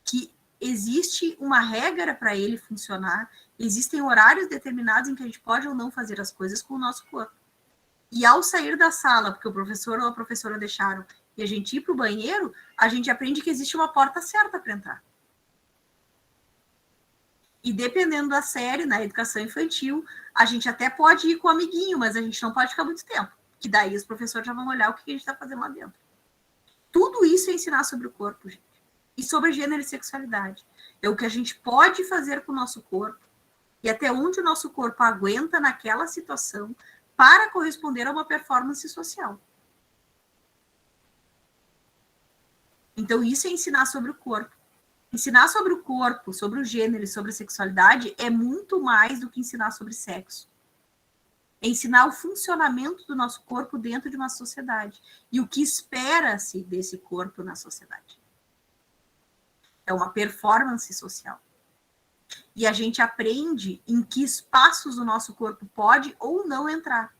Que existe uma regra para ele funcionar, existem horários determinados em que a gente pode ou não fazer as coisas com o nosso corpo. E ao sair da sala, porque o professor ou a professora deixaram, e a gente ir para o banheiro, a gente aprende que existe uma porta certa para entrar. E dependendo da série, na educação infantil, a gente até pode ir com o amiguinho, mas a gente não pode ficar muito tempo, que daí os professores já vão olhar o que a gente está fazendo lá dentro. Tudo isso é ensinar sobre o corpo, gente. E sobre gênero e sexualidade. É o que a gente pode fazer com o nosso corpo e até onde o nosso corpo aguenta naquela situação para corresponder a uma performance social. Então, isso é ensinar sobre o corpo. Ensinar sobre o corpo, sobre o gênero e sobre a sexualidade é muito mais do que ensinar sobre sexo. É ensinar o funcionamento do nosso corpo dentro de uma sociedade e o que espera-se desse corpo na sociedade. É uma performance social. E a gente aprende em que espaços o nosso corpo pode ou não entrar.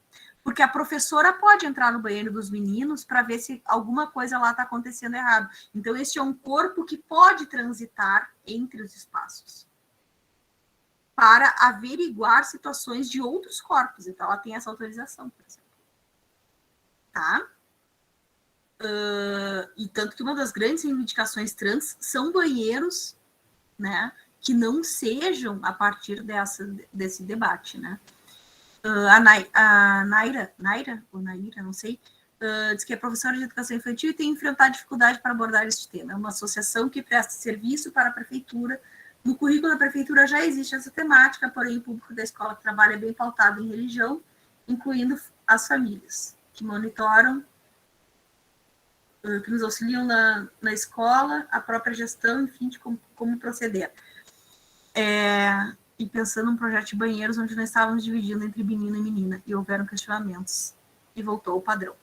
Porque a professora pode entrar no banheiro dos meninos para ver se alguma coisa lá está acontecendo errado. Então, esse é um corpo que pode transitar entre os espaços para averiguar situações de outros corpos. Então, ela tem essa autorização, por exemplo. Tá? E tanto que uma das grandes reivindicações trans são banheiros, né, que não sejam a partir desse debate, né? A Naira, não sei, diz que é professora de educação infantil e tem enfrentado dificuldade para abordar este tema. É uma associação que presta serviço para a prefeitura. No currículo da prefeitura já existe essa temática, porém o público da escola que trabalha é bem pautado em religião, incluindo as famílias, que monitoram, que nos auxiliam na escola, a própria gestão, enfim, de como proceder. E pensando num projeto de banheiros onde nós estávamos dividindo entre menino e menina, e houveram questionamentos, e voltou ao padrão.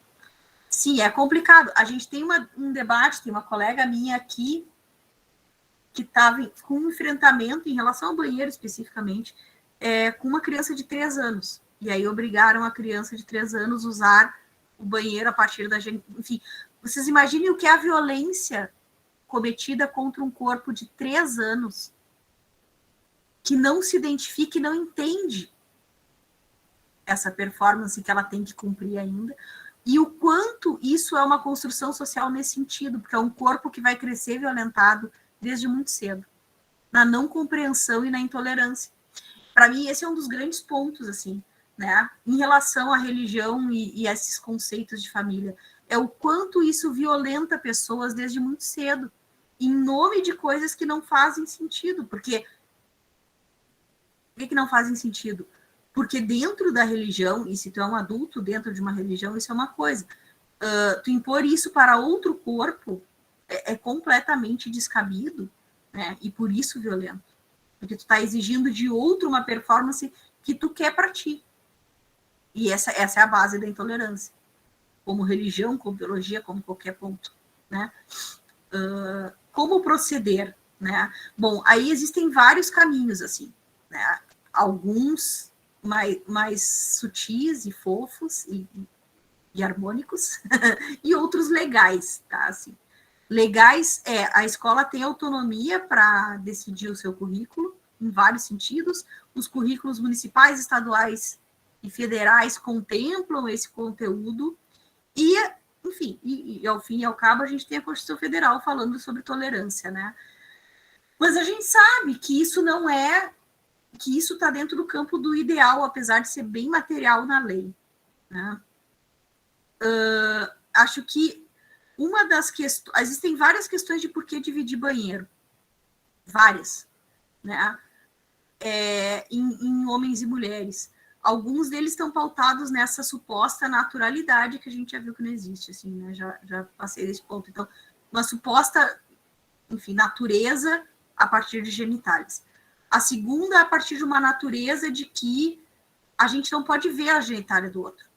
Sim, é complicado. A gente tem um debate, tem uma colega minha aqui, que estava com um enfrentamento em relação ao banheiro especificamente, com uma criança de 3 anos. E aí obrigaram a criança de 3 anos a usar o banheiro a partir da gente. Enfim, vocês imaginem o que é a violência cometida contra um corpo de 3 anos que não se identifica e não entende essa performance que ela tem que cumprir ainda, e o quanto isso é uma construção social nesse sentido, porque é um corpo que vai crescer violentado desde muito cedo, na não compreensão e na intolerância. Para mim, esse é um dos grandes pontos, assim, né, em relação à religião e a esses conceitos de família. É o quanto isso violenta pessoas desde muito cedo, em nome de coisas que não fazem sentido, porque... Por que não fazem sentido? Porque dentro da religião, e se tu é um adulto dentro de uma religião, isso é uma coisa. Tu impor isso para outro corpo é completamente descabido, né? E por isso violento. Porque tu está exigindo de outro uma performance que tu quer para ti. E essa é a base da intolerância. Como religião, como biologia, como qualquer ponto, né? Como proceder, né? Bom, aí existem vários caminhos, assim, né? Alguns mais sutis e fofos e harmônicos, e outros legais, tá? Assim, legais a escola tem autonomia para decidir o seu currículo, em vários sentidos. Os currículos municipais, estaduais e federais contemplam esse conteúdo, e, enfim, e ao fim e ao cabo, a gente tem a Constituição Federal falando sobre tolerância, né? Mas a gente sabe que isso não é, que isso está dentro do campo do ideal, apesar de ser bem material na lei, né? Acho que uma das questões... Existem várias questões de por que dividir banheiro. Várias, né? Em homens e mulheres. Alguns deles estão pautados nessa suposta naturalidade que a gente já viu que não existe, assim, né? Já passei desse ponto. Então, uma suposta, enfim, natureza a partir de genitais. A segunda, a partir de uma natureza de que a gente não pode ver a genitália do outro.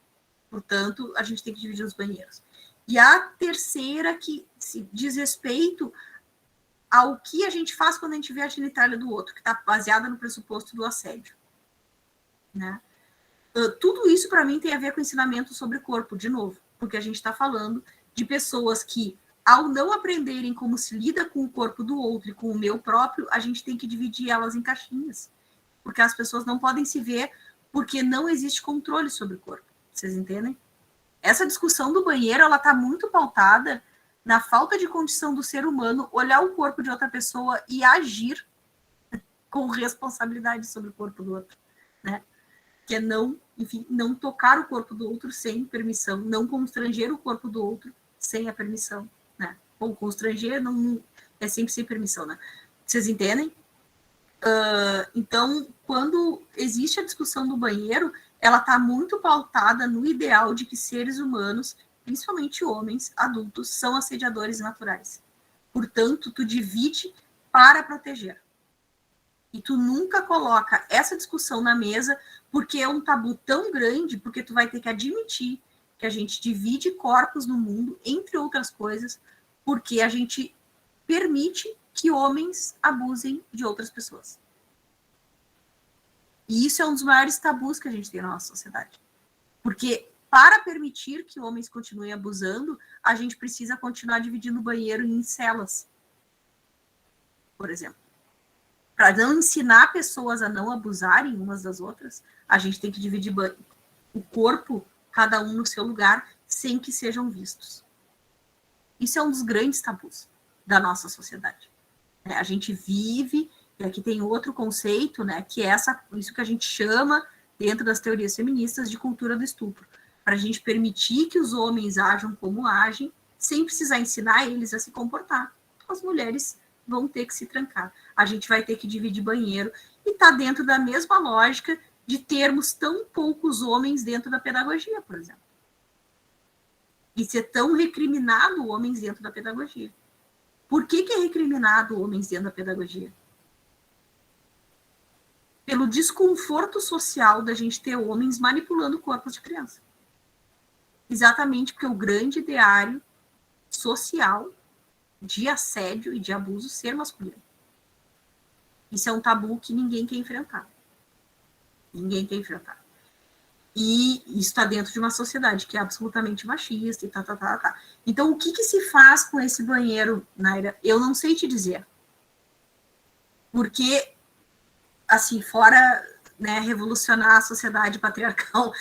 Portanto, a gente tem que dividir os banheiros. E a terceira, que se diz respeito ao que a gente faz quando a gente vê a genitália do outro, que está baseada no pressuposto do assédio, né? Tudo isso, para mim, tem a ver com ensinamento sobre corpo, de novo, porque a gente está falando de pessoas que, ao não aprenderem como se lida com o corpo do outro e com o meu próprio, a gente tem que dividir elas em caixinhas, porque as pessoas não podem se ver, porque não existe controle sobre o corpo. Vocês entendem? Essa discussão do banheiro, ela está muito pautada na falta de condição do ser humano olhar o corpo de outra pessoa e agir com responsabilidade sobre o corpo do outro, né? Que é não, enfim, não tocar o corpo do outro sem permissão, não constranger o corpo do outro sem a permissão, né? Ou constranger não é sempre sem permissão, né? Vocês entendem? Então, quando existe a discussão do banheiro, ela está muito pautada no ideal de que seres humanos, principalmente homens adultos, são assediadores naturais. Portanto, tu divide para proteger. E tu nunca coloca essa discussão na mesa porque é um tabu tão grande, porque tu vai ter que admitir que a gente divide corpos no mundo, entre outras coisas, porque a gente permite que homens abusem de outras pessoas. E isso é um dos maiores tabus que a gente tem na nossa sociedade. Porque para permitir que homens continuem abusando, a gente precisa continuar dividindo o banheiro em celas, por exemplo. Para não ensinar pessoas a não abusarem umas das outras, a gente tem que dividir o corpo, cada um no seu lugar, sem que sejam vistos. Isso é um dos grandes tabus da nossa sociedade. A gente vive, e aqui tem outro conceito, né, que é isso que a gente chama, dentro das teorias feministas, de cultura do estupro. Para a gente permitir que os homens ajam como agem, sem precisar ensinar eles a se comportar. As mulheres vão ter que se trancar. A gente vai ter que dividir banheiro. E está dentro da mesma lógica de termos tão poucos homens dentro da pedagogia, por exemplo. E ser tão recriminado homens dentro da pedagogia. Por que é recriminado homens dentro da pedagogia? Pelo desconforto social da gente ter homens manipulando corpos de criança. Exatamente porque o grande ideário social de assédio e de abuso ser masculino. Isso é um tabu que ninguém quer enfrentar. Ninguém quer enfrentar. E isso está dentro de uma sociedade que é absolutamente machista e tá. Então, o que se faz com esse banheiro, Naira? Eu não sei te dizer. Porque, assim, fora, né, revolucionar a sociedade patriarcal,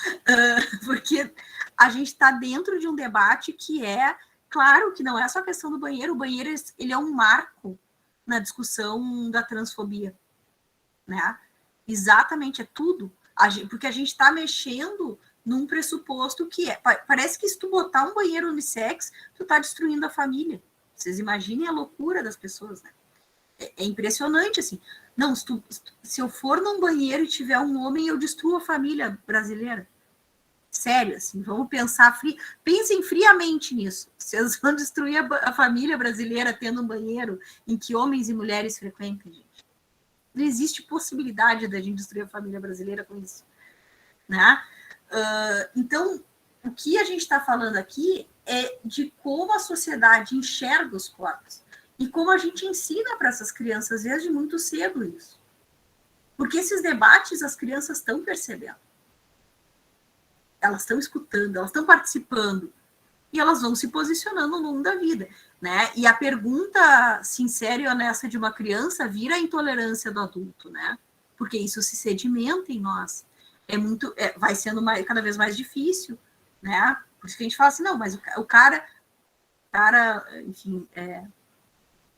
porque a gente está dentro de um debate que é, claro que não é só a questão do banheiro, o banheiro ele é um marco na discussão da transfobia, né? Exatamente, é tudo. Porque a gente está mexendo num pressuposto que parece que se tu botar um banheiro unissex, tu está destruindo a família. Vocês imaginem a loucura das pessoas, né? É impressionante, assim. Não, se eu for num banheiro e tiver um homem, eu destruo a família brasileira. Sério, assim, vamos pensar pensem friamente nisso. Vocês vão destruir a família brasileira tendo um banheiro em que homens e mulheres frequentam, gente. Não existe possibilidade da gente destruir a família brasileira com isso, né? Então, o que a gente está falando aqui é de como a sociedade enxerga os corpos e como a gente ensina para essas crianças desde muito cedo isso. Porque esses debates as crianças estão percebendo. Elas estão escutando, elas estão participando e elas vão se posicionando ao longo da vida, né? E a pergunta sincera e honesta de uma criança vira a intolerância do adulto, né? Porque isso se sedimenta em nós. Vai sendo cada vez mais difícil, né? Por isso que a gente fala assim, não, mas o cara, enfim,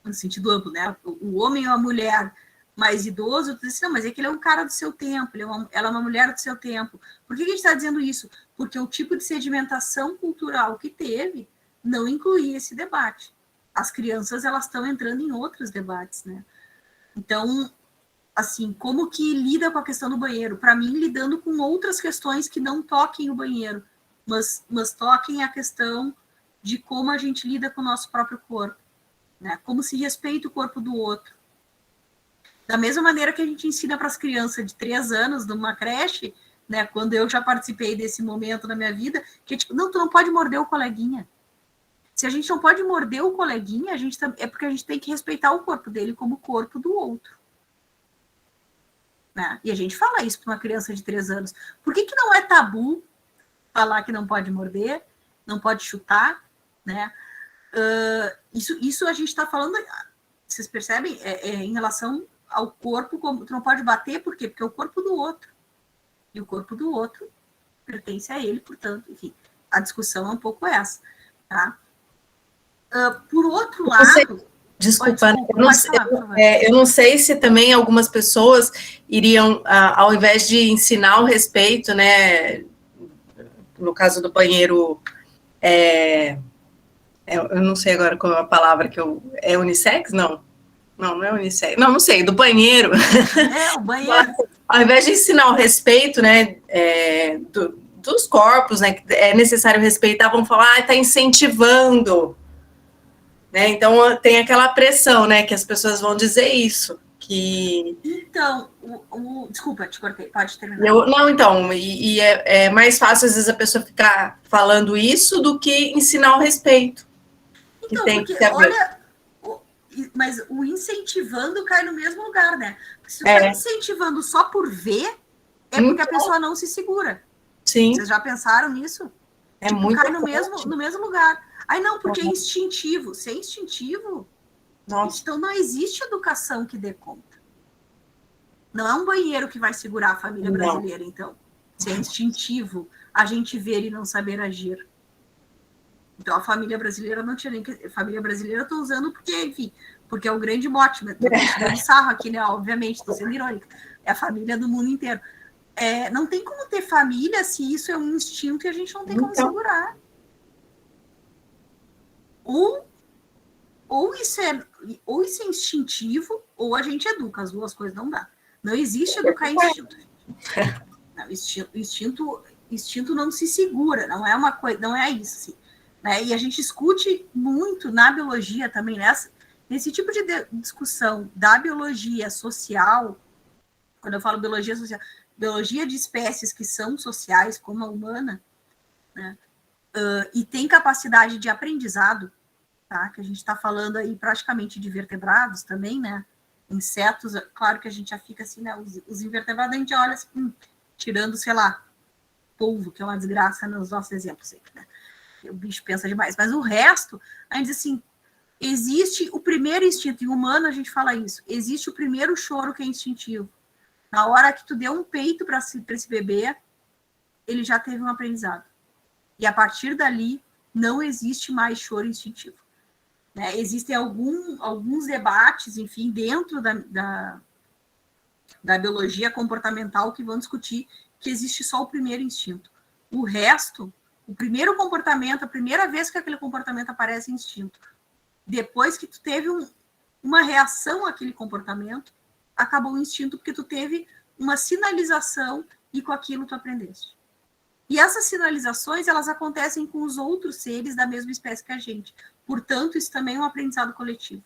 no sentido amplo, né? O homem ou a mulher mais idoso, tu diz assim, não, mas é que ele é um cara do seu tempo, ela é uma mulher do seu tempo. Por que a gente está dizendo isso? Porque o tipo de sedimentação cultural que teve não incluía esse debate. As crianças, elas estão entrando em outros debates, né? Então, assim, como que lida com a questão do banheiro? Para mim, lidando com outras questões que não toquem o banheiro, mas toquem a questão de como a gente lida com o nosso próprio corpo, né? Como se respeita o corpo do outro. Da mesma maneira que a gente ensina para as crianças de 3 anos, numa creche, né, quando eu já participei desse momento na minha vida, que é tipo, não, tu não pode morder o coleguinha. Se a gente não pode morder o coleguinha, é porque a gente tem que respeitar o corpo dele como o corpo do outro. Né? E a gente fala isso para uma criança de 3 anos. Por que não é tabu falar que não pode morder, não pode chutar, né? Isso a gente está falando, vocês percebem? Em relação ao corpo, como tu não pode bater, por quê? Porque é o corpo do outro. E o corpo do outro pertence a ele, portanto, enfim, a discussão é um pouco essa, tá? Por outro lado... Desculpa, falar, eu não sei se também algumas pessoas iriam, ao invés de ensinar o respeito, né, no caso do banheiro, eu não sei agora qual é a palavra é unissex? Não é unissex, não sei, do banheiro. O banheiro. Ao invés de ensinar o respeito, né, dos corpos, né, que é necessário respeitar, vão falar, está incentivando. Né? Então, tem aquela pressão, né, que as pessoas vão dizer isso. Então, desculpa, te cortei, pode terminar. É mais fácil, às vezes, a pessoa ficar falando isso do que ensinar o respeito. Então, porque, olha, mas o incentivando cai no mesmo lugar, né? Se tu está incentivando só por ver, porque a pessoa não se segura. Sim. Vocês já pensaram nisso? Muito cai no mesmo lugar. Aí não, porque é instintivo. Se é instintivo, então não existe educação que dê conta. Não é um banheiro que vai segurar a família brasileira, então. Se é instintivo, a gente ver e não saber agir. Então, a família brasileira não tinha nem que... Família brasileira eu estou usando porque, enfim, porque é o grande mote. Estou tirando sarro aqui, né? Obviamente, estou sendo irônica. É a família do mundo inteiro. Não tem como ter família se isso é um instinto e a gente não tem como segurar. Ou isso é instintivo, ou a gente educa. As duas coisas não dá. Não existe educar instinto. Não, instinto não se segura, não é uma coisa, não é isso, assim, né? E a gente discute muito na biologia também, nesse tipo de discussão da biologia social. Quando eu falo biologia social, biologia de espécies que são sociais, como a humana, né? E tem capacidade de aprendizado, tá? Que a gente está falando aí praticamente de vertebrados também, né? Insetos, claro que a gente já fica assim, né? Os invertebrados a gente olha assim, tirando, sei lá, polvo, que é uma desgraça nos nossos exemplos sempre, né? O bicho pensa demais. Mas o resto, a gente diz assim, existe o primeiro instinto, em humano a gente fala isso, existe o primeiro choro que é instintivo. Na hora que tu deu um peito para esse bebê, ele já teve um aprendizado. E a partir dali, não existe mais choro instintivo. Né? Existem alguns debates, enfim, dentro da biologia comportamental que vão discutir que existe só o primeiro instinto. O resto, o primeiro comportamento, a primeira vez que aquele comportamento aparece é instinto. Depois que tu teve uma reação àquele comportamento, acabou o instinto porque tu teve uma sinalização e com aquilo tu aprendeste. E essas sinalizações, elas acontecem com os outros seres da mesma espécie que a gente. Portanto, isso também é um aprendizado coletivo.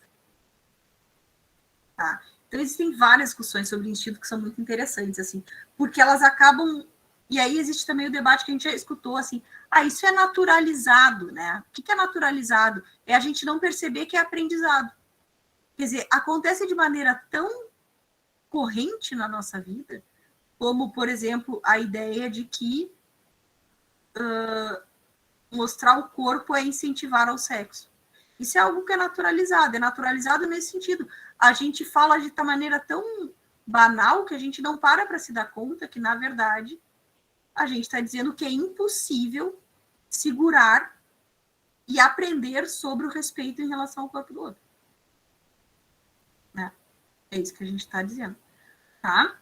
Tá? Então, existem várias discussões sobre instinto que são muito interessantes, assim, porque elas acabam... E aí existe também o debate que a gente já escutou, assim, isso é naturalizado, né? O que é naturalizado? É a gente não perceber que é aprendizado. Quer dizer, acontece de maneira tão corrente na nossa vida, como, por exemplo, a ideia de que mostrar o corpo é incentivar ao sexo. Isso é algo que é naturalizado nesse sentido. A gente fala de maneira tão banal que a gente não para se dar conta que, na verdade, a gente está dizendo que é impossível segurar e aprender sobre o respeito em relação ao corpo do outro. Né? É isso que a gente está dizendo. Tá?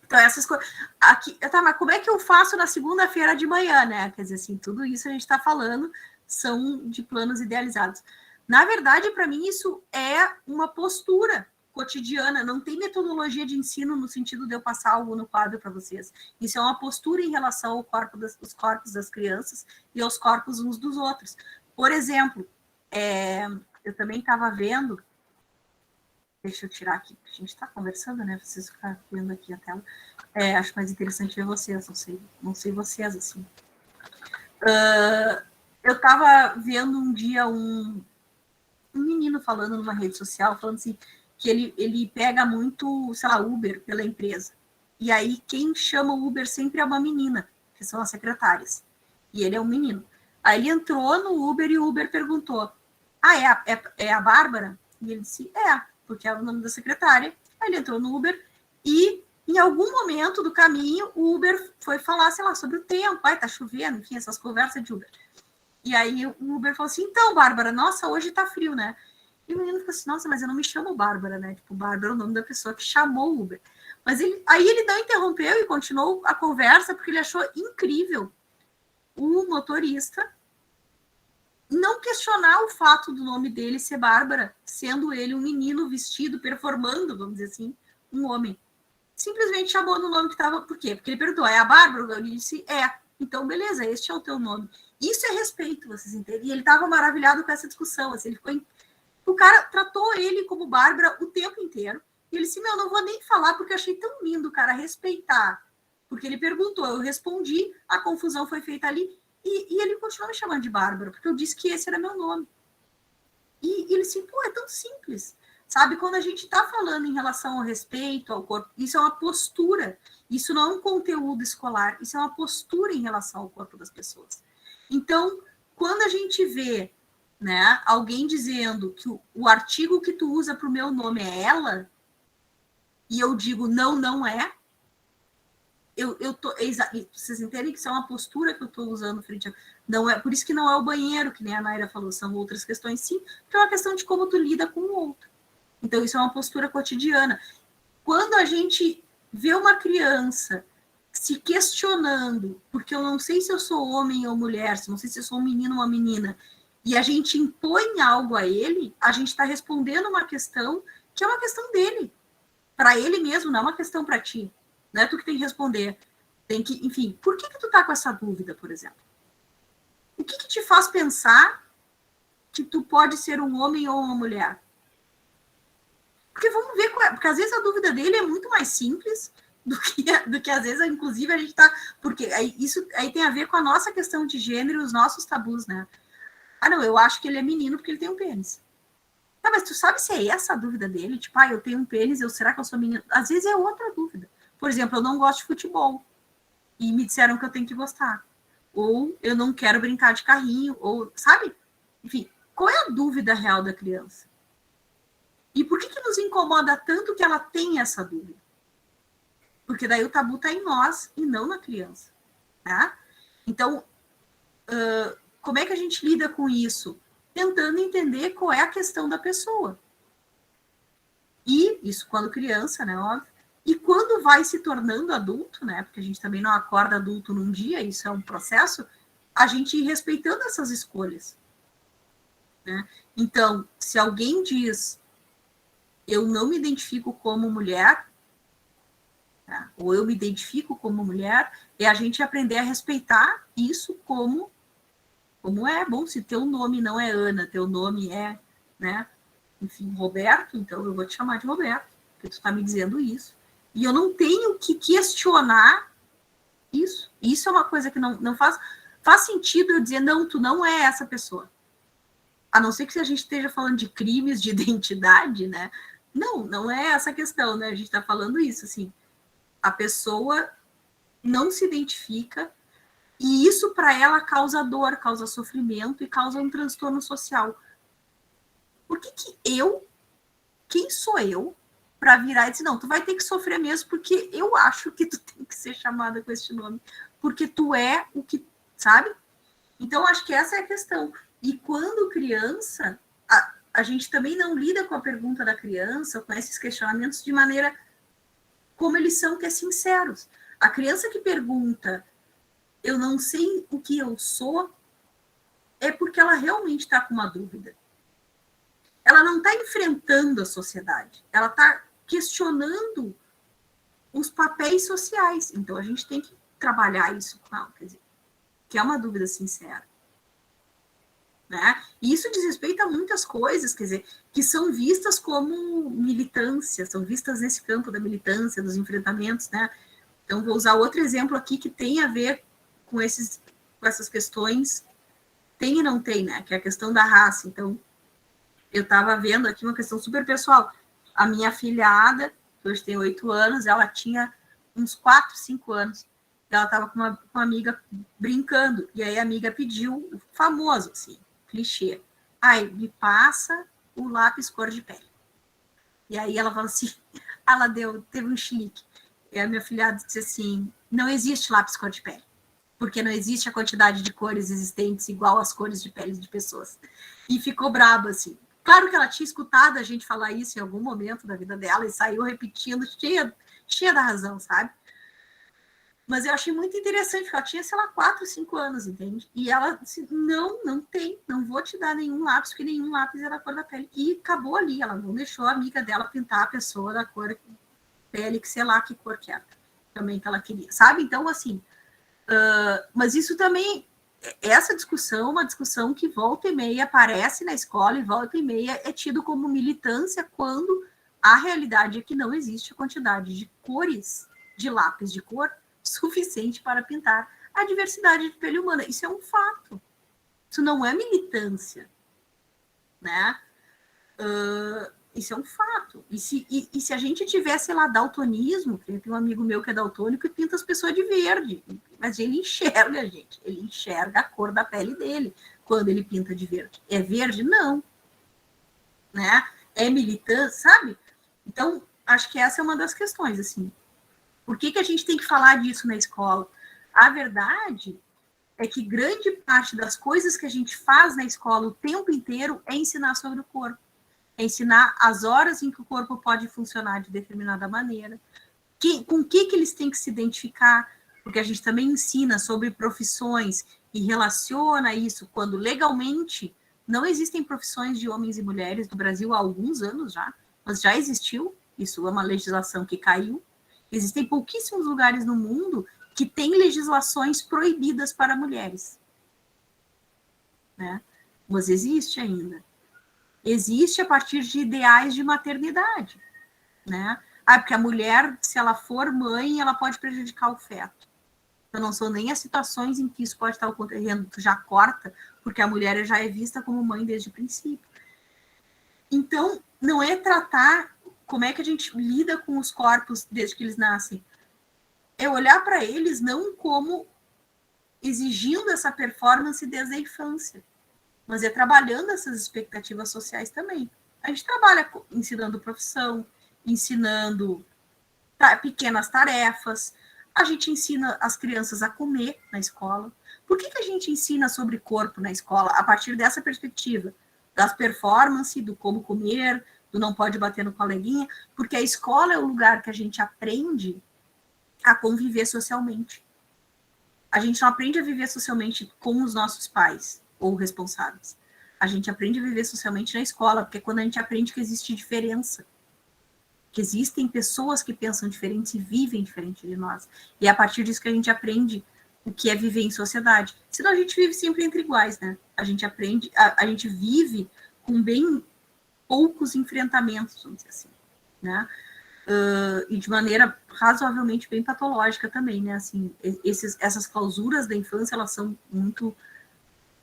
Então, essas coisas... mas como é que eu faço na segunda-feira de manhã, né? Quer dizer, assim, tudo isso a gente está falando são de planos idealizados. Na verdade, para mim, isso é uma postura cotidiana, não tem metodologia de ensino no sentido de eu passar algo no quadro para vocês. Isso é uma postura em relação ao os corpos das crianças e aos corpos uns dos outros. Por exemplo, eu também estava vendo, deixa eu tirar aqui, a gente está conversando, né? Vocês ficarem vendo aqui a tela. Acho mais interessante ver vocês, não sei vocês, assim. Eu estava vendo um dia um menino falando numa rede social, falando assim, que ele pega muito, sei lá, Uber pela empresa. E aí quem chama o Uber sempre é uma menina, que são as secretárias. E ele é um menino. Aí ele entrou no Uber e o Uber perguntou, é a Bárbara? E ele disse, porque é o nome da secretária. Aí ele entrou no Uber e, em algum momento do caminho, o Uber foi falar, sei lá, sobre o tempo, tá chovendo, enfim, essas conversas de Uber. E aí o Uber falou assim, então, Bárbara, nossa, hoje tá frio, né? E o menino fica assim, nossa, mas eu não me chamo Bárbara, né? Tipo, Bárbara é o nome da pessoa que chamou o Uber. Mas aí ele não interrompeu e continuou a conversa, porque ele achou incrível o motorista não questionar o fato do nome dele ser Bárbara, sendo ele um menino vestido, performando, vamos dizer assim, um homem. Simplesmente chamou no nome que estava. Por quê? Porque ele perguntou, é a Bárbara? Eu disse, é. Então, beleza, este é o teu nome. Isso é respeito, vocês entendem? E ele estava maravilhado com essa discussão. Assim, ele ficou o cara tratou ele como Bárbara o tempo inteiro. E ele disse, não vou nem falar, porque eu achei tão lindo o cara respeitar. Porque ele perguntou, eu respondi, a confusão foi feita ali. E ele continuou me chamando de Bárbara, porque eu disse que esse era meu nome. E ele disse, pô, é tão simples. Sabe, quando a gente está falando em relação ao respeito ao corpo, isso é uma postura. Isso não é um conteúdo escolar, isso é uma postura em relação ao corpo das pessoas. Então, quando a gente vê, né, alguém dizendo que o artigo que tu usa para o meu nome é ela, e eu digo não é, vocês entendem que isso é uma postura que eu estou usando frente a... Não é, por isso que não é o banheiro, que nem a Naira falou, são outras questões sim, que é uma questão de como tu lida com o outro. Então, isso é uma postura cotidiana. Quando a gente vê uma criança se questionando, porque eu não sei se eu sou homem ou mulher, se não sei se eu sou um menino ou uma menina, e a gente impõe algo a ele, a gente está respondendo uma questão que é uma questão dele, para ele mesmo, não é uma questão para ti. Não é tu que tem que responder. Tem que, enfim, por que tu tá com essa dúvida, por exemplo? O que te faz pensar que tu pode ser um homem ou uma mulher? Porque vamos ver, porque às vezes a dúvida dele é muito mais simples do que às vezes, inclusive, a gente tá... Porque isso aí tem a ver com a nossa questão de gênero, os nossos tabus, né? Ah, não, eu acho que ele é menino porque ele tem um pênis. Tá, mas tu sabe se é essa a dúvida dele? Tipo, eu tenho um pênis, será que eu sou menino? Às vezes é outra dúvida. Por exemplo, eu não gosto de futebol. E me disseram que eu tenho que gostar. Ou eu não quero brincar de carrinho, ou, sabe? Enfim, qual é a dúvida real da criança? E por que nos incomoda tanto que ela tem essa dúvida? Porque daí o tabu está em nós e não na criança. Tá? Então, como é que a gente lida com isso? Tentando entender qual é a questão da pessoa. E isso quando criança, né, óbvio. E quando vai se tornando adulto, né, porque a gente também não acorda adulto num dia, isso é um processo, a gente ir respeitando essas escolhas. Né? Então, se alguém diz, eu não me identifico como mulher, tá? Ou eu me identifico como mulher, é a gente aprender a respeitar isso como é. Bom, se teu nome não é Ana, teu nome é, né, enfim, Roberto, então eu vou te chamar de Roberto, porque tu está me dizendo isso. E eu não tenho que questionar isso. Isso é uma coisa que não faz sentido eu dizer, não, tu não é essa pessoa. A não ser que a gente esteja falando de crimes de identidade, né? Não é essa questão, né? A gente está falando isso, assim. A pessoa não se identifica e isso para ela causa dor, causa sofrimento e causa um transtorno social. Por que quem sou eu para virar e dizer, não, tu vai ter que sofrer mesmo, porque eu acho que tu tem que ser chamada com esse nome, porque tu é o que, sabe? Então, acho que essa é a questão. E quando criança, a gente também não lida com a pergunta da criança, com esses questionamentos de maneira como eles são, que é sinceros. A criança que pergunta, eu não sei o que eu sou, é porque ela realmente está com uma dúvida. Ela não está enfrentando a sociedade, ela está questionando os papéis sociais. Então, a gente tem que trabalhar isso com ela, quer dizer, que é uma dúvida sincera. Né? E isso diz respeito a muitas coisas, quer dizer, que são vistas como militância, são vistas nesse campo da militância, dos enfrentamentos, né? Então, vou usar outro exemplo aqui que tem a ver com essas questões, tem e não tem, né? Que é a questão da raça. Então, eu estava vendo aqui uma questão super pessoal. A minha filhada, que hoje tem 8 anos, ela tinha uns 4, 5 anos. Ela estava com uma amiga brincando, e aí a amiga pediu o famoso, assim, clichê. Me passa o lápis cor de pele. E aí ela falou assim, teve um chilique. E a minha filhada disse assim, não existe lápis cor de pele, porque não existe a quantidade de cores existentes igual às cores de pele de pessoas. E ficou braba, assim. Claro que ela tinha escutado a gente falar isso em algum momento da vida dela e saiu repetindo, cheia da razão, sabe? Mas eu achei muito interessante, porque ela tinha, sei lá, 4, 5 anos, entende? E ela disse, não vou te dar nenhum lápis, porque nenhum lápis é da cor da pele. E acabou ali, ela não deixou a amiga dela pintar a pessoa da cor pele, que sei lá que cor que era, também que ela queria, sabe? Então, assim, mas isso também, essa discussão, uma discussão que volta e meia aparece na escola e volta e meia é tido como militância quando a realidade é que não existe a quantidade de cores, de lápis de cor, suficiente para pintar a diversidade de pele humana. Isso é um fato. Isso não é militância, né? Isso é um fato. E se a gente tivesse, sei lá, daltonismo, tem um amigo meu que é daltônico e pinta as pessoas de verde, mas ele enxerga, gente, ele enxerga a cor da pele dele quando ele pinta de verde. É verde? Não. Né? É militância, sabe? Então, acho que essa é uma das questões, assim. Por que a gente tem que falar disso na escola? A verdade é que grande parte das coisas que a gente faz na escola o tempo inteiro é ensinar sobre o corpo. É ensinar as horas em que o corpo pode funcionar de determinada maneira. Com o que eles têm que se identificar, porque a gente também ensina sobre profissões e relaciona isso quando legalmente não existem profissões de homens e mulheres no Brasil há alguns anos já, mas já existiu, isso é uma legislação que caiu. Existem pouquíssimos lugares no mundo que têm legislações proibidas para mulheres. Né? Mas existe ainda. Existe a partir de ideais de maternidade. Né? Porque a mulher, se ela for mãe, ela pode prejudicar o feto. Então, não são nem as situações em que isso pode estar ocorrendo, tu já corta, porque a mulher já é vista como mãe desde o princípio. Então, não é tratar como é que a gente lida com os corpos desde que eles nascem. É olhar para eles não como exigindo essa performance desde a infância, mas é trabalhando essas expectativas sociais também. A gente trabalha ensinando profissão, ensinando pequenas tarefas, a gente ensina as crianças a comer na escola. Por que a gente ensina sobre corpo na escola a partir dessa perspectiva? Das performances, do como comer, do não pode bater no coleguinha, porque a escola é o lugar que a gente aprende a conviver socialmente. A gente não aprende a viver socialmente com os nossos pais ou responsáveis. A gente aprende a viver socialmente na escola, porque é quando a gente aprende que existe diferença, que existem pessoas que pensam diferente e vivem diferente de nós. E é a partir disso que a gente aprende o que é viver em sociedade. Senão a gente vive sempre entre iguais, né? A gente aprende, a gente vive com bem poucos enfrentamentos, vamos dizer assim, né? E de maneira razoavelmente bem patológica também, né? Assim, essas clausuras da infância, elas são muito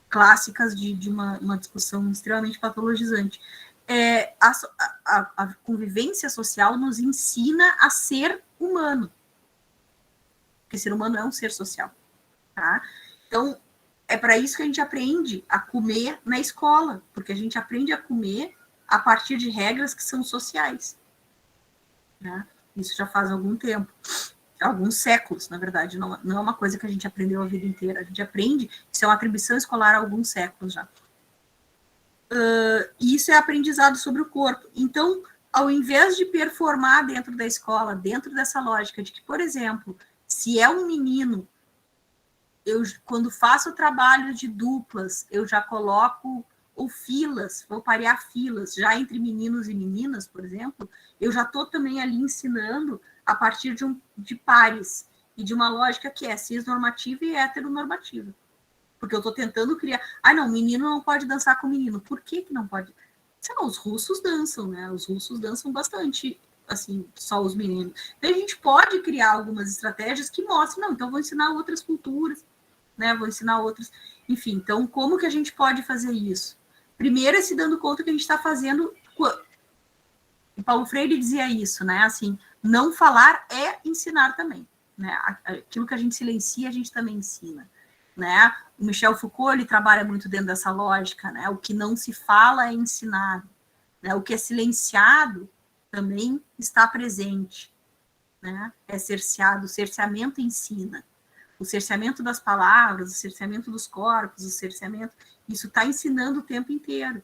clássicas de uma discussão extremamente patologizante. A convivência social nos ensina a ser humano, porque ser humano é um ser social, tá? Então, é para isso que a gente aprende a comer na escola, porque a gente aprende a comer a partir de regras que são sociais. Né? Isso já faz algum tempo, alguns séculos, na verdade, não é uma coisa que a gente aprendeu a vida inteira, a gente aprende, isso é uma atribuição escolar há alguns séculos já. E isso é aprendizado sobre o corpo. Então, ao invés de performar dentro da escola, dentro dessa lógica de que, por exemplo, se é um menino, quando faço trabalho de duplas, eu já coloco ou filas, vou parear filas, já entre meninos e meninas, por exemplo, eu já estou também ali ensinando a partir de pares e de uma lógica que é cisnormativa e heteronormativa. Porque eu estou tentando criar... não, menino não pode dançar com menino. Por que não pode? Sei lá, os russos dançam, né? Os russos dançam bastante, assim, só os meninos. Então, a gente pode criar algumas estratégias que mostrem, então vou ensinar outras culturas, né? Vou ensinar outras... Enfim, então, como que a gente pode fazer isso? Primeiro é se dando conta que a gente está fazendo... O Paulo Freire dizia isso, né? Assim, não falar é ensinar também, né? Aquilo que a gente silencia, a gente também ensina, né? O Michel Foucault, ele trabalha muito dentro dessa lógica, né? O que não se fala é ensinado, né? O que é silenciado também está presente, né? É cerceado, o cerceamento ensina. O cerceamento das palavras, o cerceamento dos corpos, o cerceamento, isso está ensinando o tempo inteiro.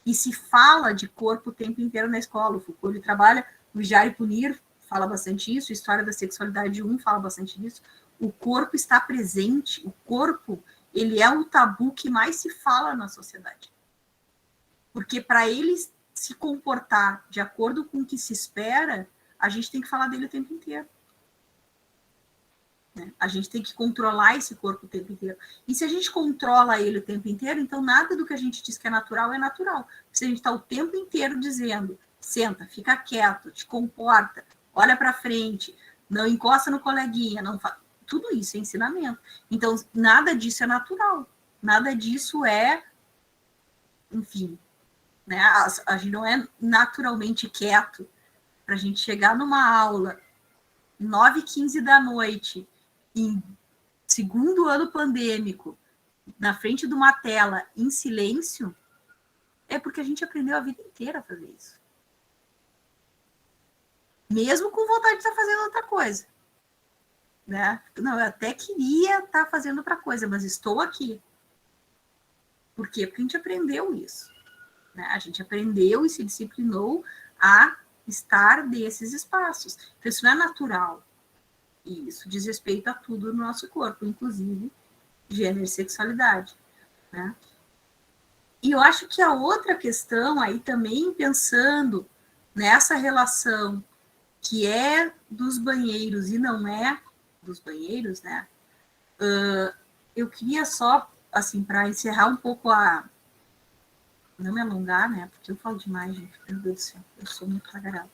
E se fala de corpo o tempo inteiro na escola. O Foucault ele trabalha, o Vigiar e Punir fala bastante isso, a História da Sexualidade 1 fala bastante disso. O corpo está presente, o corpo, ele é o tabu que mais se fala na sociedade. Porque para ele se comportar de acordo com o que se espera, a gente tem que falar dele o tempo inteiro. Né? A gente tem que controlar esse corpo o tempo inteiro. E se a gente controla ele o tempo inteiro, então nada do que a gente diz que é natural é natural. Se a gente está o tempo inteiro dizendo, senta, fica quieto, te comporta, olha para frente, não encosta no coleguinha, não faz... Tudo isso é ensinamento. Então, nada disso é natural. Nada disso é, enfim, né? A gente não é naturalmente quieto para a gente chegar numa aula 9h15 da noite, em segundo ano pandêmico, na frente de uma tela, em silêncio, é porque a gente aprendeu a vida inteira a fazer isso. Mesmo com vontade de estar fazendo outra coisa. Né? Não, eu até queria estar fazendo outra coisa, mas estou aqui. Por quê? Porque a gente aprendeu isso. Né? A gente aprendeu e se disciplinou a estar nesses espaços. Então, isso não é natural. E isso diz respeito a tudo no nosso corpo, inclusive gênero e sexualidade. Né? E eu acho que a outra questão aí também, pensando nessa relação que é dos banheiros e não é dos banheiros, né? Eu queria só, assim, para encerrar um pouco não me alongar, né? Porque eu falo demais, gente. Meu Deus do céu, eu sou muito tagarela.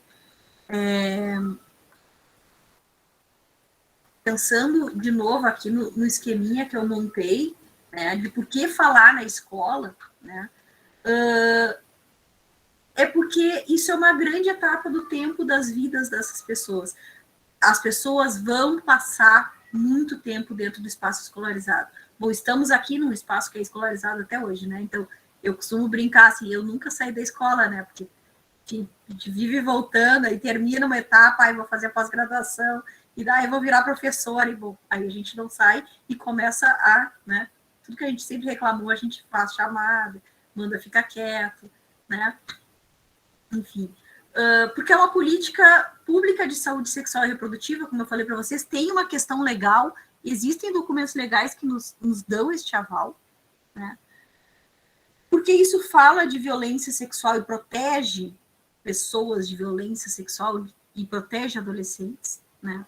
Pensando de novo aqui no esqueminha que eu montei, né? De por que falar na escola, né? É porque isso é uma grande etapa do tempo das vidas dessas pessoas. As pessoas vão passar muito tempo dentro do espaço escolarizado. Bom, estamos aqui num espaço que é escolarizado até hoje, né? Então, eu costumo brincar assim, eu nunca saí da escola, né? Porque a gente vive voltando, aí termina uma etapa, aí vou fazer a pós-graduação, e daí vou virar professora, e bom, aí a gente não sai e começa né? Tudo que a gente sempre reclamou, a gente faz chamada, manda ficar quieto, né? Enfim. Porque é uma política pública de saúde sexual e reprodutiva, como eu falei para vocês, tem uma questão legal, existem documentos legais que nos dão este aval, né? Porque isso fala de violência sexual e protege pessoas de violência sexual e protege adolescentes, né?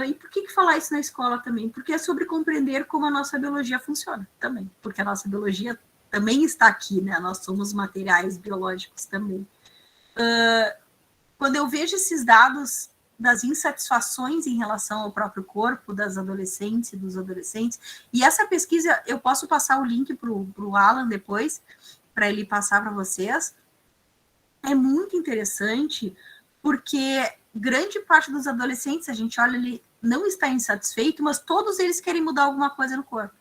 E por que falar isso na escola também? Porque é sobre compreender como a nossa biologia funciona também, porque a nossa biologia também está aqui, né? Nós somos materiais biológicos também. Quando eu vejo esses dados das insatisfações em relação ao próprio corpo das adolescentes e dos adolescentes, e essa pesquisa, eu posso passar o link para o Alan depois, para ele passar para vocês, é muito interessante, porque grande parte dos adolescentes, a gente olha, ele não está insatisfeito, mas todos eles querem mudar alguma coisa no corpo.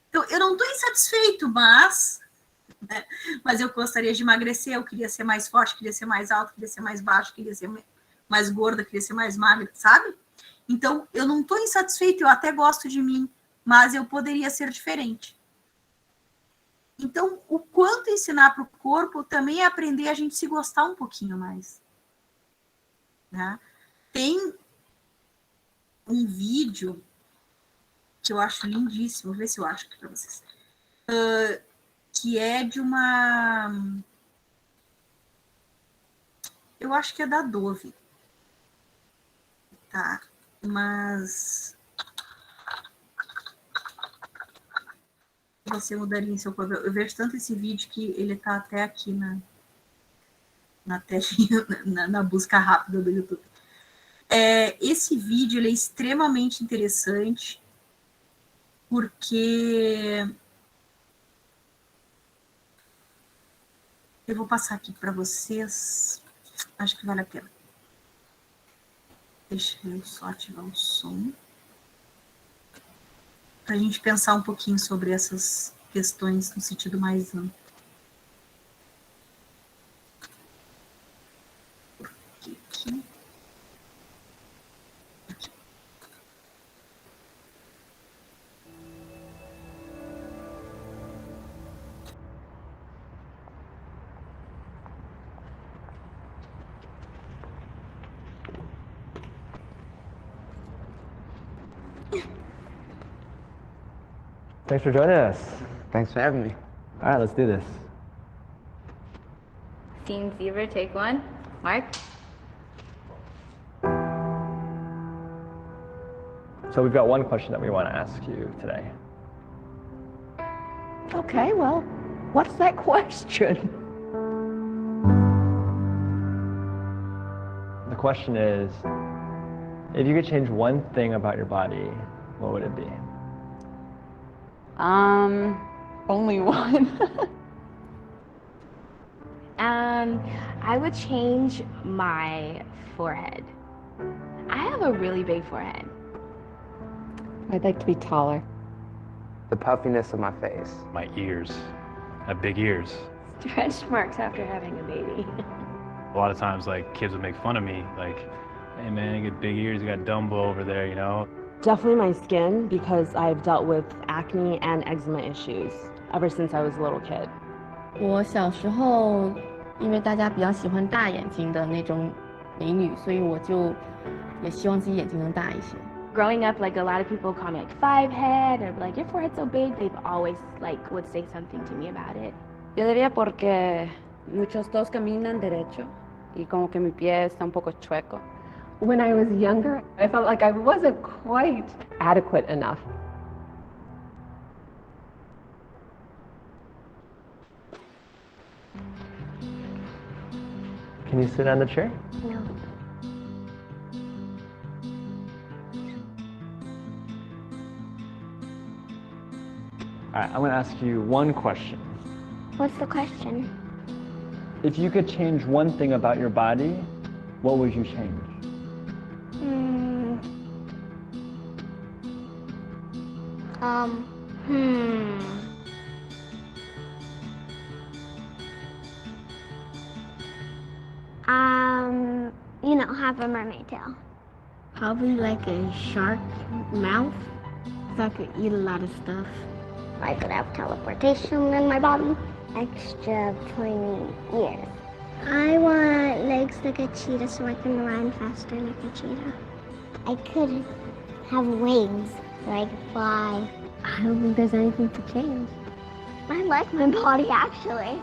Então, eu não estou insatisfeito, mas eu gostaria de emagrecer, eu queria ser mais forte, queria ser mais alto, queria ser mais baixo, queria ser mais gorda, queria ser mais magra, sabe? Então, eu não estou insatisfeita, eu até gosto de mim, mas eu poderia ser diferente. Então, o quanto ensinar para o corpo também é aprender a gente se gostar um pouquinho mais. Né? Tem um vídeo que eu acho lindíssimo, vou ver se eu acho aqui para vocês, que é de uma... Eu acho que é da Dove. Tá, mas... Você mudaria em seu corpo. Eu vejo tanto esse vídeo que ele tá até aqui na telinha, na busca rápida do YouTube. Esse vídeo ele é extremamente interessante porque eu vou passar aqui para vocês. Acho que vale a pena. Deixa eu só ativar o som. Para a gente pensar um pouquinho sobre essas questões no sentido mais amplo. Aqui. Thanks for joining us. Thanks for having me. All right, let's do this. Scene 0, take 1. Mark? So we've got one question that we want to ask you today. Okay, well, what's that question? The question is, if you could change one thing about your body, what would it be? Only one. I would change my forehead. I have a really big forehead. I'd like to be taller. The puffiness of my face. My ears. I have big ears. Stretch marks after having a baby. A lot of times, like, kids would make fun of me, like, hey man, you got big ears, you got Dumbo over there, you know? Definitely my skin, because I've dealt with acne and eczema issues ever since I was a little kid. 我小时候，因为大家比较喜欢大眼睛的那种美女，所以我就也希望自己眼睛能大一些。Growing up, like a lot of people call me like five head or like your forehead's so big. They've always like would say something to me about it. Yo diría porque muchos todos caminan derecho y como que mi pie está un poco chueco. When I was younger, I felt like I wasn't quite adequate enough. Can you sit on the chair? No. All right, I'm going to ask you one question. What's the question? If you could change one thing about your body, what would you change? You know, have a mermaid tail. Probably like a shark mouth, so I could eat a lot of stuff. I could have teleportation in my body. Extra pointy ears. I want legs like a cheetah so I can run faster like a cheetah. I could have wings so I could fly. I don't think there's anything to change. I like my body actually.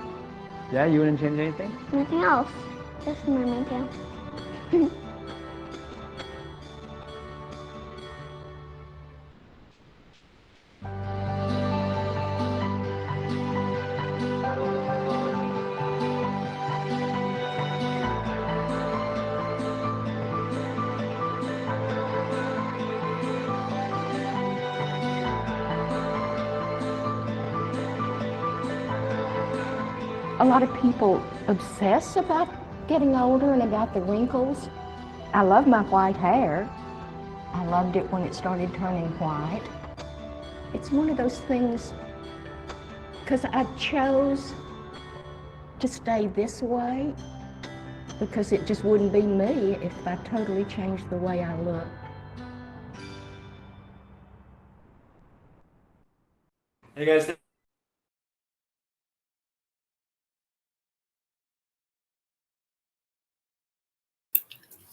Yeah, you wouldn't change anything? Nothing else. Just a mermaid tail. A lot of people obsess about getting older and about the wrinkles. I love my white hair. I loved it when it started turning white. It's one of those things, because I chose to stay this way, because it just wouldn't be me if I totally changed the way I look. Hey guys.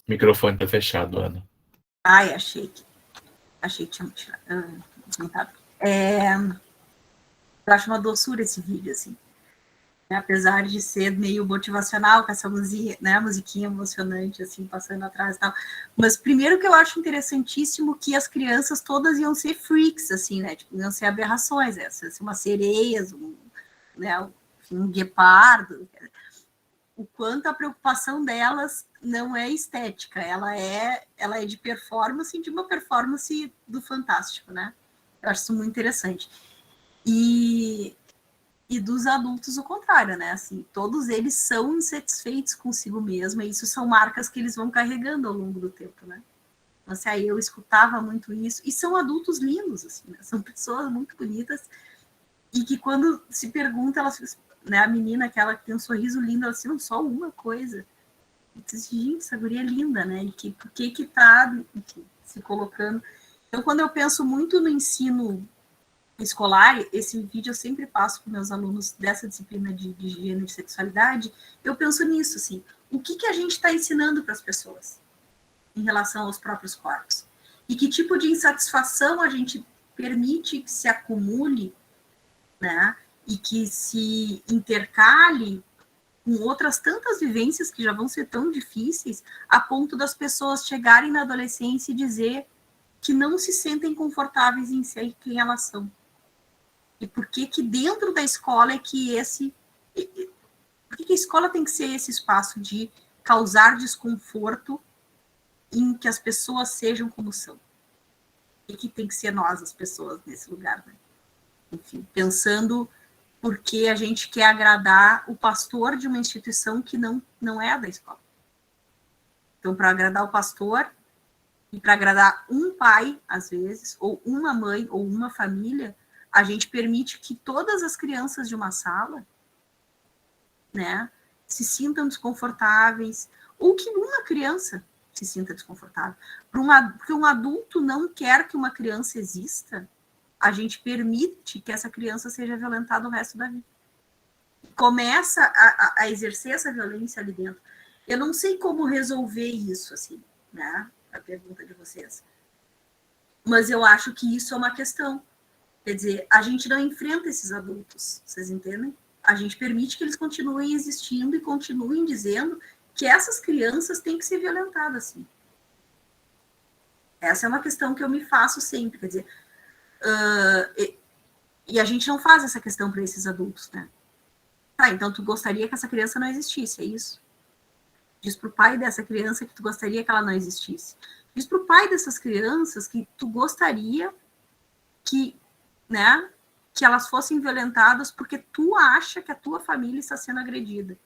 O microfone tá fechado, Ana. Ai, achei que tinha desmontado. Eu acho uma doçura esse vídeo, assim. Apesar de ser meio motivacional, com essa musiquinha, né, musiquinha emocionante, assim, passando atrás e tal. Mas primeiro que eu acho interessantíssimo que as crianças todas iam ser freaks, assim, né? Tipo, iam ser aberrações, umas sereias, um guepardo. O quanto a preocupação delas não é estética, ela é de performance, de uma performance do fantástico, né? Eu acho isso muito interessante. E dos adultos o contrário, né? Assim, todos eles são insatisfeitos consigo mesmo, e isso são marcas que eles vão carregando ao longo do tempo, né? Então, assim, aí eu escutava muito isso, e são adultos lindos, assim, né? São pessoas muito bonitas, e que quando se pergunta, elas, né, a menina, aquela que tem um sorriso lindo, ela assim, só uma coisa. Gente, essa guria é linda, né? E por que tá se colocando? Então, quando eu penso muito no ensino escolar, esse vídeo eu sempre passo para meus alunos dessa disciplina de gênero e sexualidade, eu penso nisso, assim, o que a gente está ensinando para as pessoas em relação aos próprios corpos? E que tipo de insatisfação a gente permite que se acumule, né, e que se intercale com outras tantas vivências que já vão ser tão difíceis, a ponto das pessoas chegarem na adolescência e dizer que não se sentem confortáveis em ser quem elas são. E por que que dentro da escola é que por que a escola tem que ser esse espaço de causar desconforto em que as pessoas sejam como são? E que tem que ser nós, as pessoas, nesse lugar, né? Enfim, pensando porque a gente quer agradar o pastor de uma instituição que não é a da escola. Então, para agradar o pastor e para agradar um pai, às vezes, ou uma mãe, ou uma família, a gente permite que todas as crianças de uma sala, né, se sintam desconfortáveis, ou que uma criança se sinta desconfortável. Porque um adulto não quer que uma criança exista, a gente permite que essa criança seja violentada o resto da vida. Começa a exercer essa violência ali dentro. Eu não sei como resolver isso, assim, né, a pergunta de vocês. Mas eu acho que isso é uma questão. Quer dizer, a gente não enfrenta esses adultos, vocês entendem? A gente permite que eles continuem existindo e continuem dizendo que essas crianças têm que ser violentadas, sim. Essa é uma questão que eu me faço sempre, quer dizer, e a gente não faz essa questão para esses adultos, né? Tá, então tu gostaria que essa criança não existisse, é isso? Diz pro pai dessa criança que tu gostaria que ela não existisse. Diz pro pai dessas crianças que tu gostaria que, né, que elas fossem violentadas porque tu acha que a tua família está sendo agredida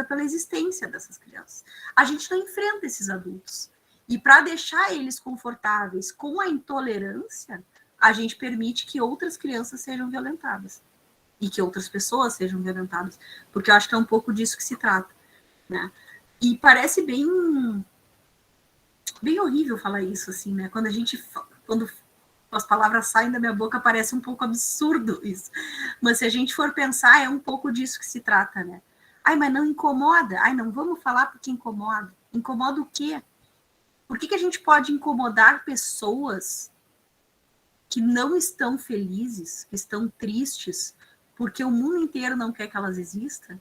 pela existência dessas crianças. A gente não enfrenta esses adultos. E para deixar eles confortáveis com a intolerância, a gente permite que outras crianças sejam violentadas. E que outras pessoas sejam violentadas. Porque eu acho que é um pouco disso que se trata, né? E parece bem horrível falar isso, assim, né? Quando as palavras saem da minha boca, parece um pouco absurdo isso. Mas se a gente for pensar, é um pouco disso que se trata, né? Ai, mas não incomoda. Ai, não vamos falar porque incomoda. Incomoda o quê? Por que a gente pode incomodar pessoas que não estão felizes, que estão tristes, porque o mundo inteiro não quer que elas existam?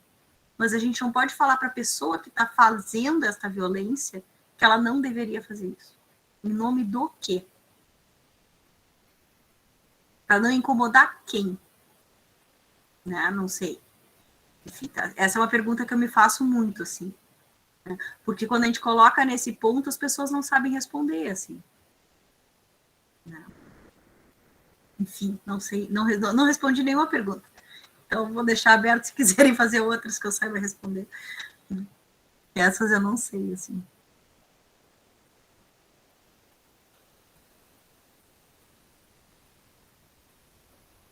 Mas a gente não pode falar para a pessoa que está fazendo essa violência que ela não deveria fazer isso. Em nome do quê? Para não incomodar quem? Né? Não sei. Enfim, tá. Essa é uma pergunta que eu me faço muito, assim. Né? Porque quando a gente coloca nesse ponto, as pessoas não sabem responder, assim. Né? Enfim, não sei, não respondi nenhuma pergunta. Então, vou deixar aberto se quiserem fazer outras que eu saiba responder. Essas eu não sei, assim.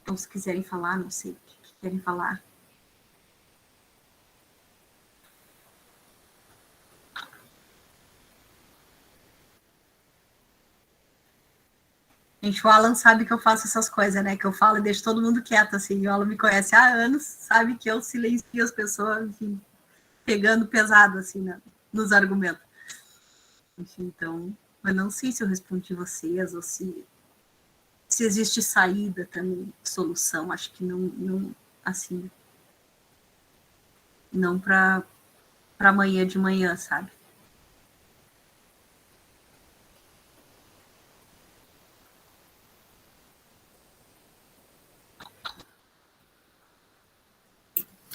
Então, se quiserem falar, não sei o que querem falar. Gente, o Alan sabe que eu faço essas coisas, né? Que eu falo e deixo todo mundo quieto, assim. O Alan me conhece há anos, sabe que eu silencio as pessoas, enfim, pegando pesado, assim, né, nos argumentos. Enfim, então, eu não sei se eu respondi vocês ou se existe saída também, solução. Acho que não assim, não para amanhã de manhã, sabe?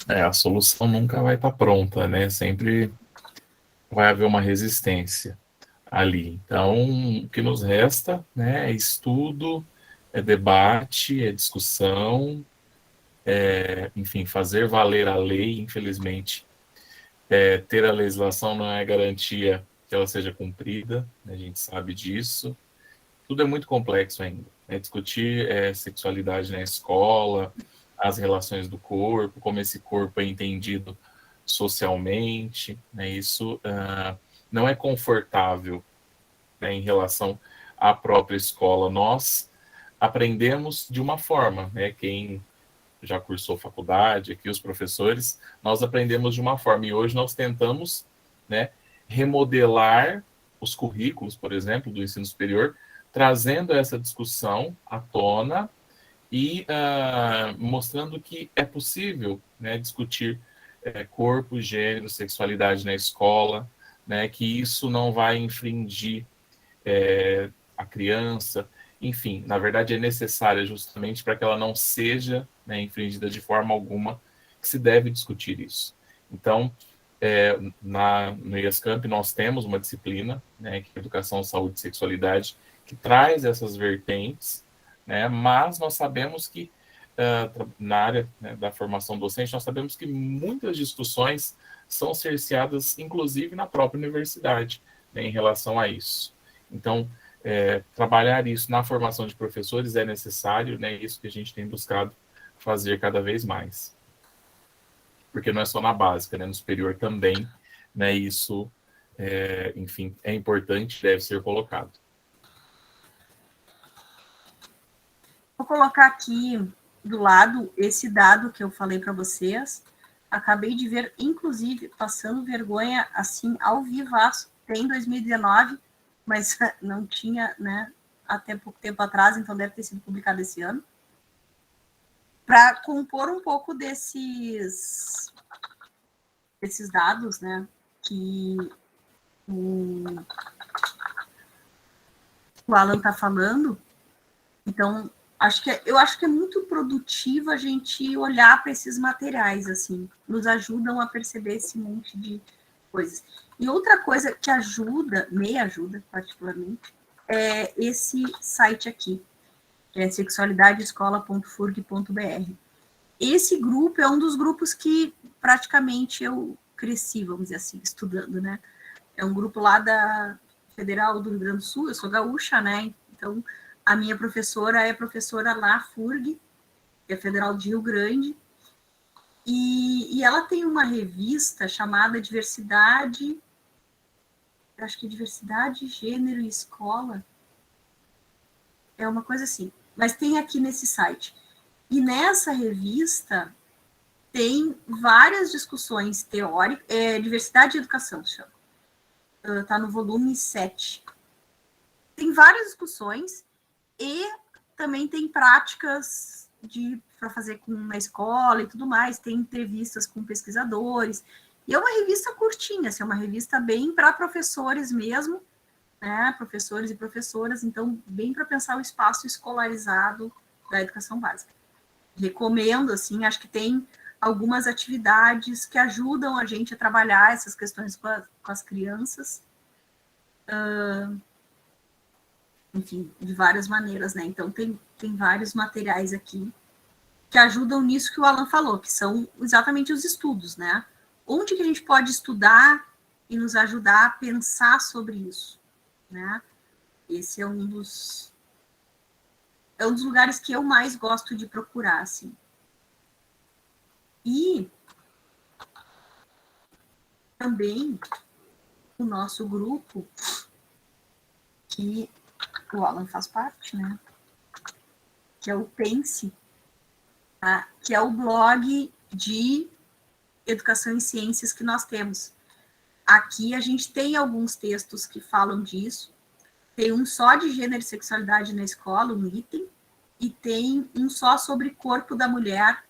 A solução nunca vai estar pronta, né? Sempre vai haver uma resistência ali. Então, o que nos resta, né, é estudo, é debate, é discussão, enfim, fazer valer a lei. Infelizmente, ter a legislação não é garantia que ela seja cumprida, né? A gente sabe disso. Tudo é muito complexo ainda. Discutir sexualidade na escola, as relações do corpo, como esse corpo é entendido socialmente, né? Isso não é confortável, né, em relação à própria escola. Nós aprendemos de uma forma, né? Quem já cursou faculdade, aqui os professores, nós aprendemos de uma forma, e hoje nós tentamos, né, remodelar os currículos, por exemplo, do ensino superior, trazendo essa discussão à tona e mostrando que é possível, né, discutir corpo, gênero, sexualidade na escola, né, que isso não vai infringir a criança, enfim, na verdade é necessária justamente para que ela não seja, né, infringida de forma alguma, que se deve discutir isso. Então, no IASCamp nós temos uma disciplina, né, que é Educação, Saúde e Sexualidade, que traz essas vertentes, né, mas nós sabemos que, na área, né, da formação docente, nós sabemos que muitas discussões são cerceadas, inclusive na própria universidade, né, em relação a isso. Então, trabalhar isso na formação de professores é necessário, né, isso que a gente tem buscado fazer cada vez mais. Porque não é só na básica, né, no superior também, né, isso, enfim, é importante, deve ser colocado. Vou colocar aqui do lado esse dado que eu falei para vocês. Acabei de ver, inclusive, passando vergonha, assim, ao vivaço. Tem 2019, mas não tinha, né, até pouco tempo atrás, então deve ter sido publicado esse ano. Para compor um pouco desses dados, né, que o Alan está falando. Então, eu acho que é muito produtivo a gente olhar para esses materiais, assim, nos ajudam a perceber esse monte de coisas. E outra coisa que me ajuda particularmente, é esse site aqui, que é sexualidadeescola.furg.br. Esse grupo é um dos grupos que praticamente eu cresci, vamos dizer assim, estudando, né? É um grupo lá da Federal do Rio Grande do Sul, eu sou gaúcha, né? Então, a minha professora é professora lá, FURG, que é Federal de Rio Grande, e ela tem uma revista chamada Diversidade, acho que Diversidade, Gênero e Escola, é uma coisa assim, mas tem aqui nesse site. E nessa revista tem várias discussões teóricas, Diversidade e Educação, se chama. Está no volume 7. Tem várias discussões e também tem práticas para fazer na escola e tudo mais, tem entrevistas com pesquisadores, e é uma revista curtinha, assim, é uma revista bem para professores mesmo, né, professores e professoras, então bem para pensar o espaço escolarizado da educação básica. Recomendo, assim, acho que tem algumas atividades que ajudam a gente a trabalhar essas questões com as crianças, enfim, de várias maneiras, né? Então, tem vários materiais aqui que ajudam nisso que o Alan falou, que são exatamente os estudos, né? Onde que a gente pode estudar e nos ajudar a pensar sobre isso, né? Esse é um dos lugares que eu mais gosto de procurar, assim. E também o nosso grupo, que o Alan faz parte, né? Que é o Pense, tá? Que é o blog de educação e ciências que nós temos. Aqui a gente tem alguns textos que falam disso. Tem um só de gênero e sexualidade na escola, um item, e tem um só sobre corpo da mulher.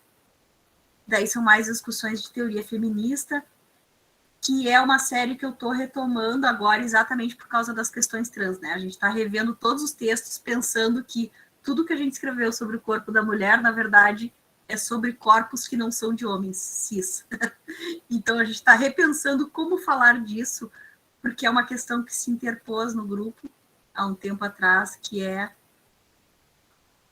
Daí são mais discussões de teoria feminista, que é uma série que eu estou retomando agora exatamente por causa das questões trans, né? A gente está revendo todos os textos pensando que tudo que a gente escreveu sobre o corpo da mulher, na verdade, é sobre corpos que não são de homens, cis. Então, a gente está repensando como falar disso, porque é uma questão que se interpôs no grupo há um tempo atrás, que é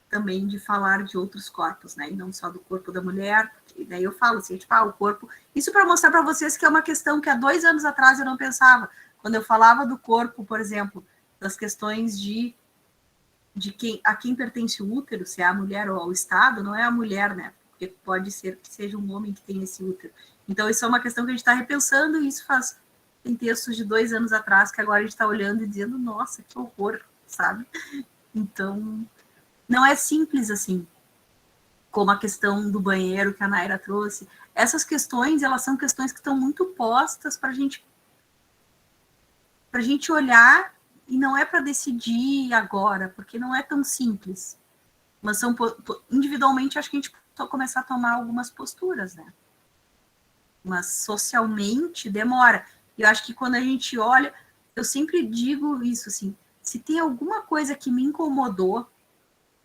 também de falar de outros corpos, né? E não só do corpo da mulher. E daí eu falo assim, tipo, o corpo... Isso para mostrar para vocês que é uma questão que há 2 anos atrás eu não pensava. Quando eu falava do corpo, por exemplo, das questões de a quem pertence o útero, se é a mulher ou ao Estado, não é a mulher, né? Porque pode ser que seja um homem que tem esse útero. Então, isso é uma questão que a gente está repensando, e isso tem textos de 2 anos atrás que agora a gente está olhando e dizendo, nossa, que horror, sabe? Então, não é simples assim, como a questão do banheiro que a Naira trouxe. Essas questões, elas são questões que estão muito postas para a gente olhar e não é para decidir agora, porque não é tão simples. Mas são individualmente, acho que a gente pode começar a tomar algumas posturas, né? Mas socialmente demora. E eu acho que quando a gente olha, eu sempre digo isso, assim, se tem alguma coisa que me incomodou,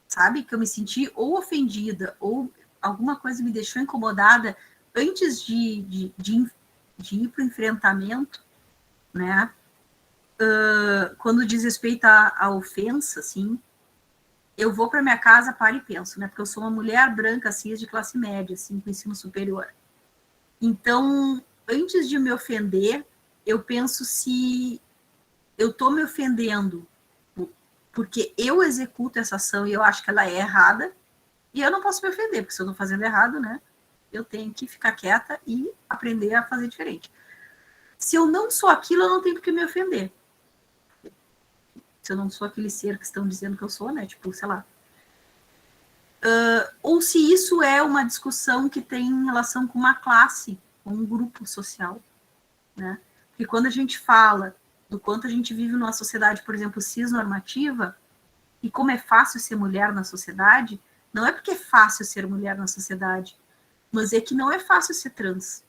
sabe, que eu me senti ou ofendida, ou alguma coisa me deixou incomodada, antes de ir para o enfrentamento, né, quando diz respeito à ofensa, assim, eu vou para minha casa, paro e penso, né, porque eu sou uma mulher branca, cis, de classe média, assim, com ensino superior. Então, antes de me ofender, eu penso se eu estou me ofendendo porque eu executo essa ação e eu acho que ela é errada, e eu não posso me ofender, porque se eu estou fazendo errado, né, eu tenho que ficar quieta e aprender a fazer diferente. Se eu não sou aquilo, eu não tenho por que me ofender. Se eu não sou aquele ser que estão dizendo que eu sou, né, tipo, sei lá. Ou se isso é uma discussão que tem relação com uma classe, com um grupo social, né? Porque quando a gente fala do quanto a gente vive numa sociedade, por exemplo, cisnormativa, e como é fácil ser mulher na sociedade, não é porque é fácil ser mulher na sociedade, mas é que não é fácil ser trans.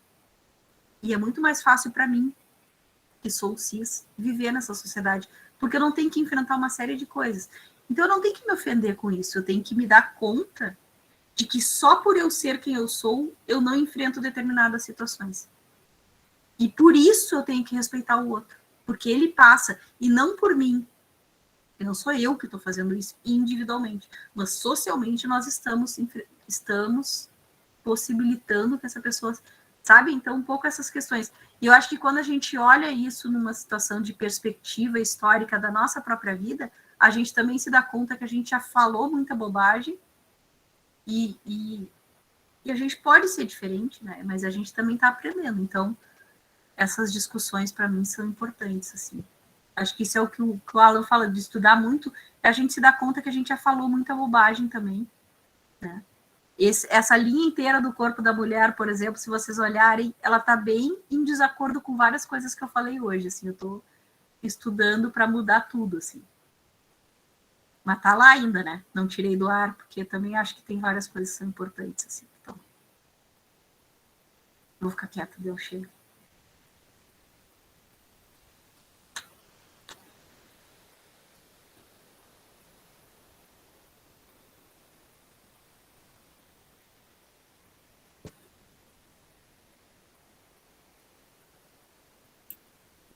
E é muito mais fácil para mim, que sou cis, viver nessa sociedade, porque eu não tenho que enfrentar uma série de coisas. Então eu não tenho que me ofender com isso, eu tenho que me dar conta de que só por eu ser quem eu sou, eu não enfrento determinadas situações. E por isso eu tenho que respeitar o outro, porque ele passa, e não por mim. E não sou eu que estou fazendo isso individualmente, mas socialmente nós estamos possibilitando que essa pessoa, sabe? Então, um pouco essas questões. E eu acho que quando a gente olha isso numa situação de perspectiva histórica da nossa própria vida, a gente também se dá conta que a gente já falou muita bobagem e a gente pode ser diferente, né? Mas a gente também está aprendendo. Então, essas discussões, para mim, são importantes, assim. Acho que isso é o que o Alan fala, de estudar muito, a gente se dá conta que a gente já falou muita bobagem também, né? Essa linha inteira do corpo da mulher, por exemplo, se vocês olharem, ela está bem em desacordo com várias coisas que eu falei hoje, assim, eu estou estudando para mudar tudo, assim. Mas tá lá ainda, né? Não tirei do ar, porque também acho que tem várias coisas que são importantes, assim. Então, vou ficar quieta, deu chega.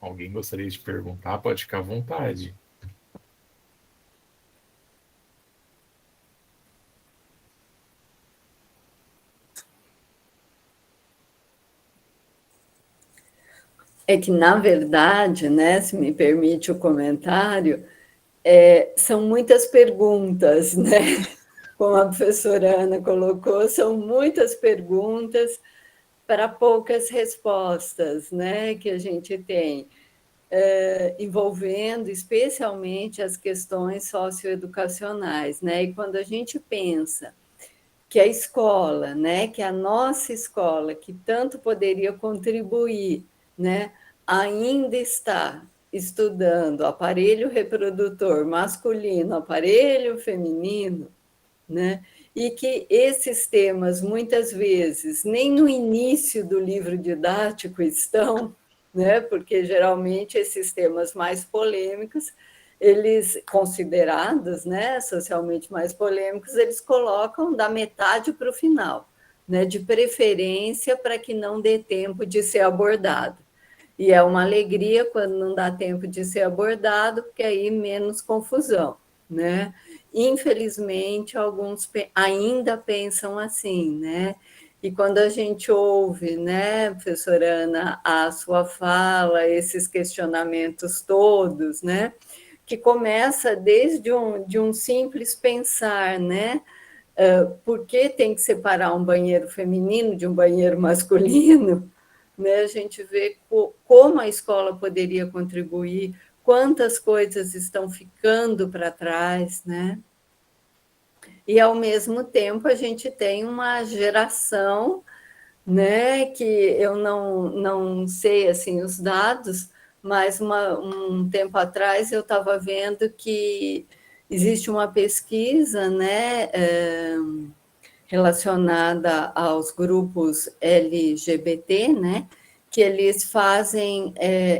Alguém gostaria de perguntar? Pode ficar à vontade. É que, na verdade, né, se me permite o comentário, são muitas perguntas, né? Como a professora Ana colocou, são muitas perguntas para poucas respostas, né, que a gente tem, envolvendo especialmente as questões socioeducacionais, né? E quando a gente pensa que a escola, né, que a nossa escola, que tanto poderia contribuir, né, ainda está estudando aparelho reprodutor masculino, aparelho feminino, né? E que esses temas, muitas vezes, nem no início do livro didático estão, né? Porque geralmente esses temas mais polêmicos, eles considerados, né, socialmente mais polêmicos, eles colocam da metade para o final, né? De preferência para que não dê tempo de ser abordado. E é uma alegria quando não dá tempo de ser abordado, porque aí menos confusão, né? Infelizmente, alguns ainda pensam assim, né? E quando a gente ouve, né, professora Ana, a sua fala, esses questionamentos todos, né? Que começa desde um simples pensar, né? Por que tem que separar um banheiro feminino de um banheiro masculino? Né? A gente vê como a escola poderia contribuir, quantas coisas estão ficando para trás, né? E, ao mesmo tempo, a gente tem uma geração, né, que eu não sei assim, os dados, mas um tempo atrás eu estava vendo que existe uma pesquisa, né, relacionada aos grupos LGBT, né, que eles fazem,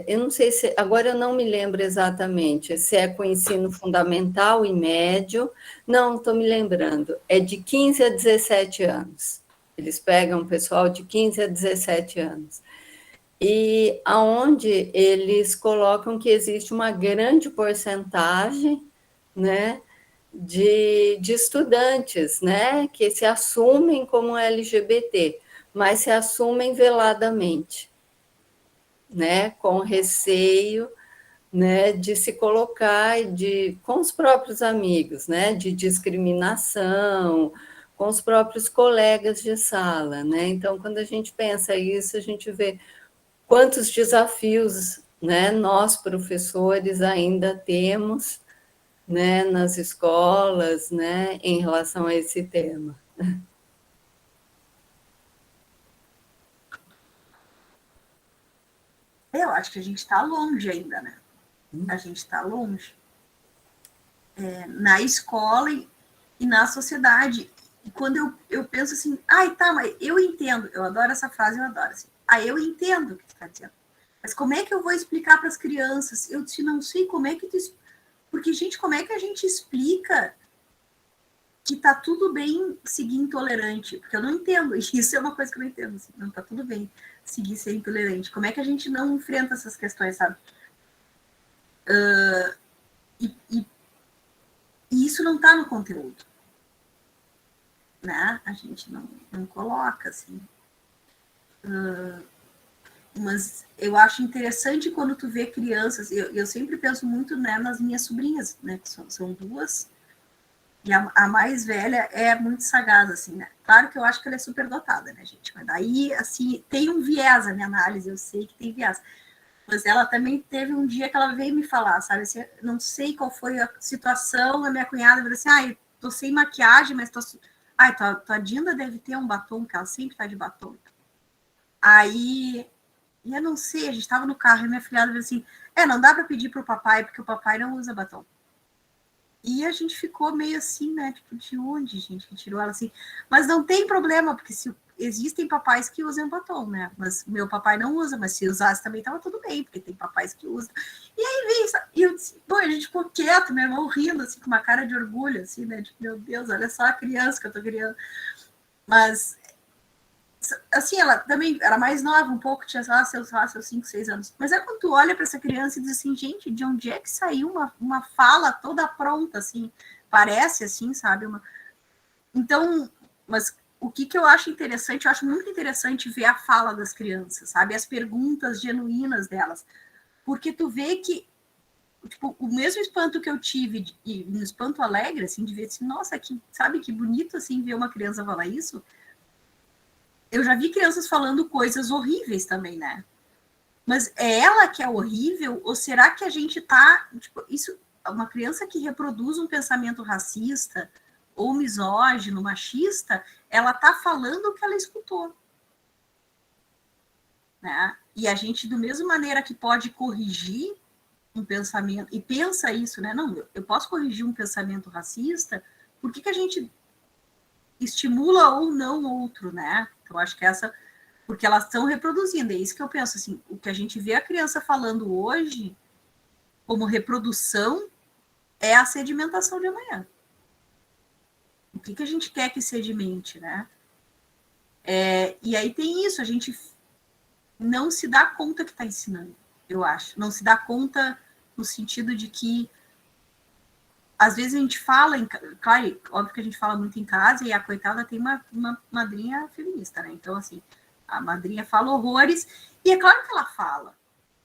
eu não sei se, agora eu não me lembro exatamente, se é com ensino fundamental e médio, não estou me lembrando, é de 15 a 17 anos. Eles pegam o pessoal de 15 a 17 anos. E aonde eles colocam que existe uma grande porcentagem, né, de estudantes, né, que se assumem como LGBT, mas se assumem veladamente, né, com receio, né, de se colocar com os próprios amigos, né, de discriminação, com os próprios colegas de sala, né? Então, quando a gente pensa isso, a gente vê quantos desafios, né, nós professores ainda temos, né, nas escolas, né, em relação a esse tema. Eu acho que a gente está longe ainda, né? A gente está longe. Na escola e na sociedade. E quando eu penso assim, tá, mas eu entendo, eu adoro essa frase, eu adoro assim, eu entendo o que tu está dizendo. Mas como é que eu vou explicar para as crianças? Eu não sei como é que tu... Porque, gente, como é que a gente explica que tá tudo bem seguir intolerante? Porque eu não entendo, isso é uma coisa que eu não entendo, assim, não tá tudo bem seguir ser intolerante. Como é que a gente não enfrenta essas questões, sabe? E isso não tá no conteúdo, né? A gente não coloca, assim. Mas eu acho interessante quando tu vê crianças, eu sempre penso muito, né, nas minhas sobrinhas, né, que são duas, e a mais velha é muito sagaz, assim, né? Claro que eu acho que ela é super dotada, né, gente? Mas daí, assim, tem um viés a minha análise, eu sei que tem viés. Mas ela também teve um dia que ela veio me falar, sabe? Assim, não sei qual foi a situação, a minha cunhada falou assim, tô sem maquiagem, mas tua Dinda deve ter um batom, que ela sempre tá de batom. Aí, eu não sei, a gente tava no carro e minha filhada falou assim, não dá para pedir pro papai, porque o papai não usa batom. E a gente ficou meio assim, né? Tipo, de onde, gente, que tirou ela assim? Mas não tem problema, porque existem papais que usam batom, né? Mas meu papai não usa, mas se usasse também tava tudo bem, porque tem papais que usam. E aí veio isso, e eu disse, a gente ficou quieto, meu irmão rindo, assim, com uma cara de orgulho, assim, né? Tipo, meu Deus, olha só a criança que eu tô criando. Mas, assim, ela também era mais nova um pouco, tinha, sei lá, seus 5, 6 anos. Mas quando tu olha para essa criança e diz assim, gente, de onde é que saiu uma fala toda pronta, assim? Parece, assim, sabe? Então, mas o que eu acho interessante, eu acho muito interessante ver a fala das crianças, sabe? As perguntas genuínas delas. Porque tu vê que, tipo, o mesmo espanto que eu tive, e um espanto alegre, assim, de ver assim, nossa, sabe, que bonito, assim, ver uma criança falar isso. Eu já vi crianças falando coisas horríveis também, né? Mas é ela que é horrível? Ou será que a gente tá... Tipo, isso, uma criança que reproduz um pensamento racista ou misógino, machista, ela tá falando o que ela escutou. Né? E a gente, da mesma maneira que pode corrigir um pensamento... E pensa isso, né? Não, eu posso corrigir um pensamento racista, por que a gente estimula ou não outro, né? Eu acho que porque elas estão reproduzindo, é isso que eu penso, assim, o que a gente vê a criança falando hoje, como reprodução, é a sedimentação de amanhã. O que a gente quer que sedimente, né? E aí tem isso, a gente não se dá conta que está ensinando, eu acho. Não se dá conta no sentido de que às vezes a gente fala, claro, óbvio que a gente fala muito em casa, e a coitada tem uma madrinha feminista, né? Então, assim, a madrinha fala horrores, e é claro que ela fala,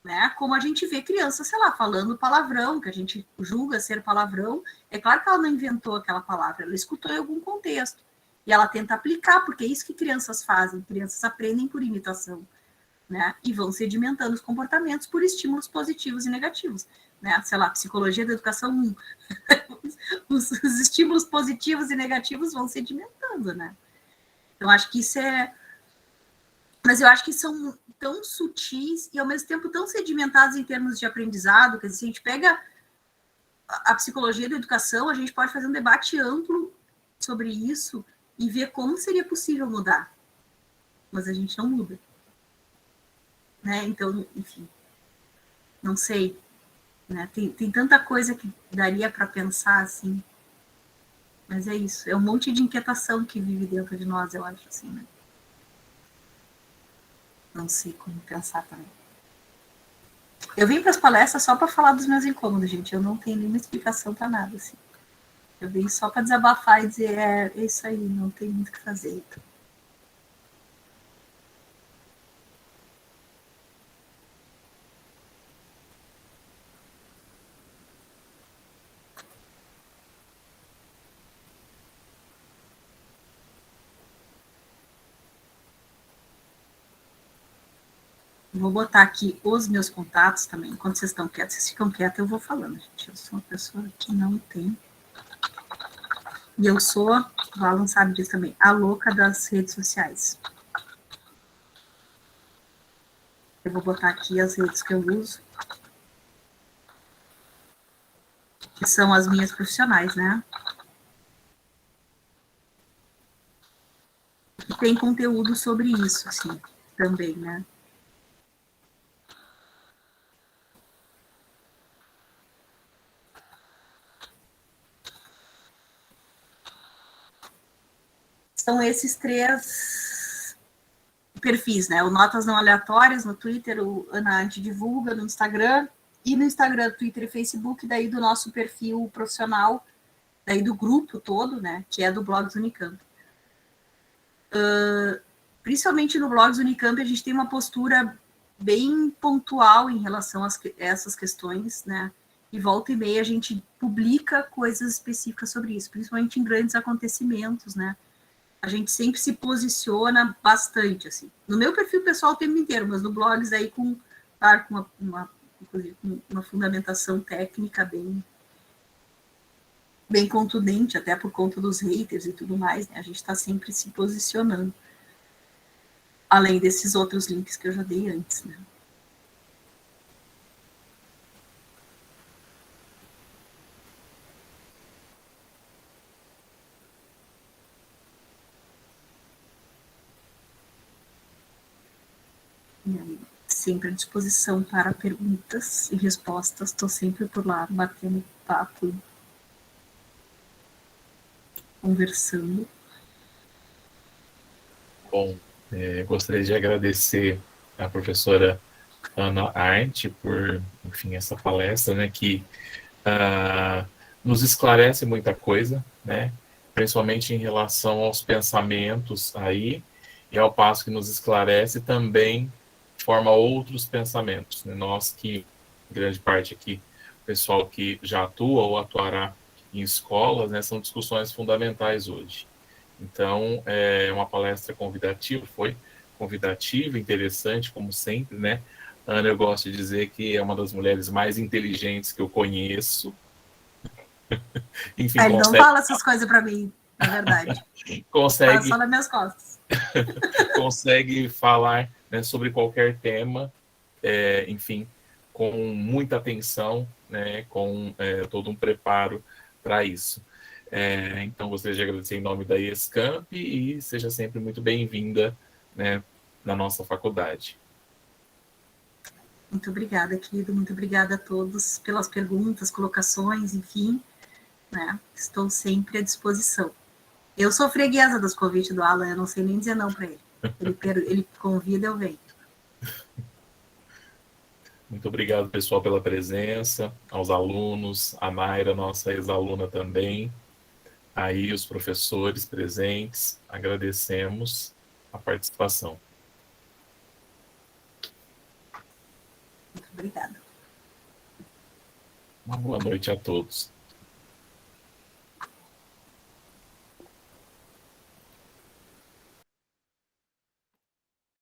né? Como a gente vê criança, sei lá, falando palavrão, que a gente julga ser palavrão, é claro que ela não inventou aquela palavra, ela escutou em algum contexto, e ela tenta aplicar, porque é isso que crianças fazem, crianças aprendem por imitação, né? E vão sedimentando os comportamentos por estímulos positivos e negativos. Né? Sei lá, psicologia da educação 1. os estímulos positivos e negativos vão sedimentando, né? Então, acho que isso é Mas eu acho que são tão sutis e, ao mesmo tempo, tão sedimentados em termos de aprendizado, que se a gente pega a psicologia da educação, a gente pode fazer um debate amplo sobre isso e ver como seria possível mudar. Mas a gente não muda. Né? Então, enfim, não sei. Né? Tem tanta coisa que daria para pensar, assim. Mas é isso. É um monte de inquietação que vive dentro de nós, eu acho, assim, né? Não sei como pensar também. Eu vim para as palestras só para falar dos meus incômodos, gente. Eu não tenho nenhuma explicação para nada, assim. Eu vim só para desabafar e dizer, é isso aí, não tem muito o que fazer. Vou botar aqui os meus contatos também. Enquanto vocês estão quietos, vocês ficam quietos, eu vou falando, gente. Eu sou uma pessoa que não tem. E eu sou, o Alan sabe disso também, a louca das redes sociais. Eu vou botar aqui as redes que eu uso. Que são as minhas profissionais, né? E tem conteúdo sobre isso, assim, também, né? São esses 3 perfis, né? O Notas Não Aleatórias no Twitter, o Ana Ante Divulga no Instagram, e no Instagram, Twitter e Facebook, daí do nosso perfil profissional, daí do grupo todo, né? Que é do Blogs Unicamp. Principalmente no Blogs Unicamp, a gente tem uma postura bem pontual em relação a essas questões, né? E volta e meia a gente publica coisas específicas sobre isso, principalmente em grandes acontecimentos, né? A gente sempre se posiciona bastante, assim. No meu perfil pessoal o tempo inteiro, mas no blogs aí claro, com uma fundamentação técnica bem contundente, até por conta dos haters e tudo mais, né? A gente está sempre se posicionando. Além desses outros links que eu já dei antes, né? Sempre à disposição para perguntas e respostas. Estou sempre por lá, batendo papo, conversando. Bom, gostaria de agradecer a professora Ana Arndt por, enfim, essa palestra, né, que nos esclarece muita coisa, né, principalmente em relação aos pensamentos aí, e ao passo que nos esclarece também forma outros pensamentos, né? Nós que, grande parte aqui, o pessoal que já atua ou atuará em escolas, né, são discussões fundamentais hoje. Então, é uma palestra convidativa, foi convidativa, interessante, como sempre, né? Ana, eu gosto de dizer que é uma das mulheres mais inteligentes que eu conheço. Enfim, ele não fala essas coisas para mim, na verdade. Consegue... Fala só nas minhas costas. Consegue falar, né, sobre qualquer tema, enfim, com muita atenção, né, com todo um preparo para isso. Então, gostaria de agradecer em nome da ESCamp e seja sempre muito bem-vinda, né, na nossa faculdade. Muito obrigada, querido. Muito obrigada a todos pelas perguntas, colocações, enfim, né? Estou sempre à disposição. Eu sou freguesa dos convites do Alan, eu não sei nem dizer não para ele. Ele convida, eu venho. Muito obrigado, pessoal, pela presença, aos alunos, a Mayra, nossa ex-aluna também, aí os professores presentes, agradecemos a participação. Muito obrigada. Uma boa noite a todos.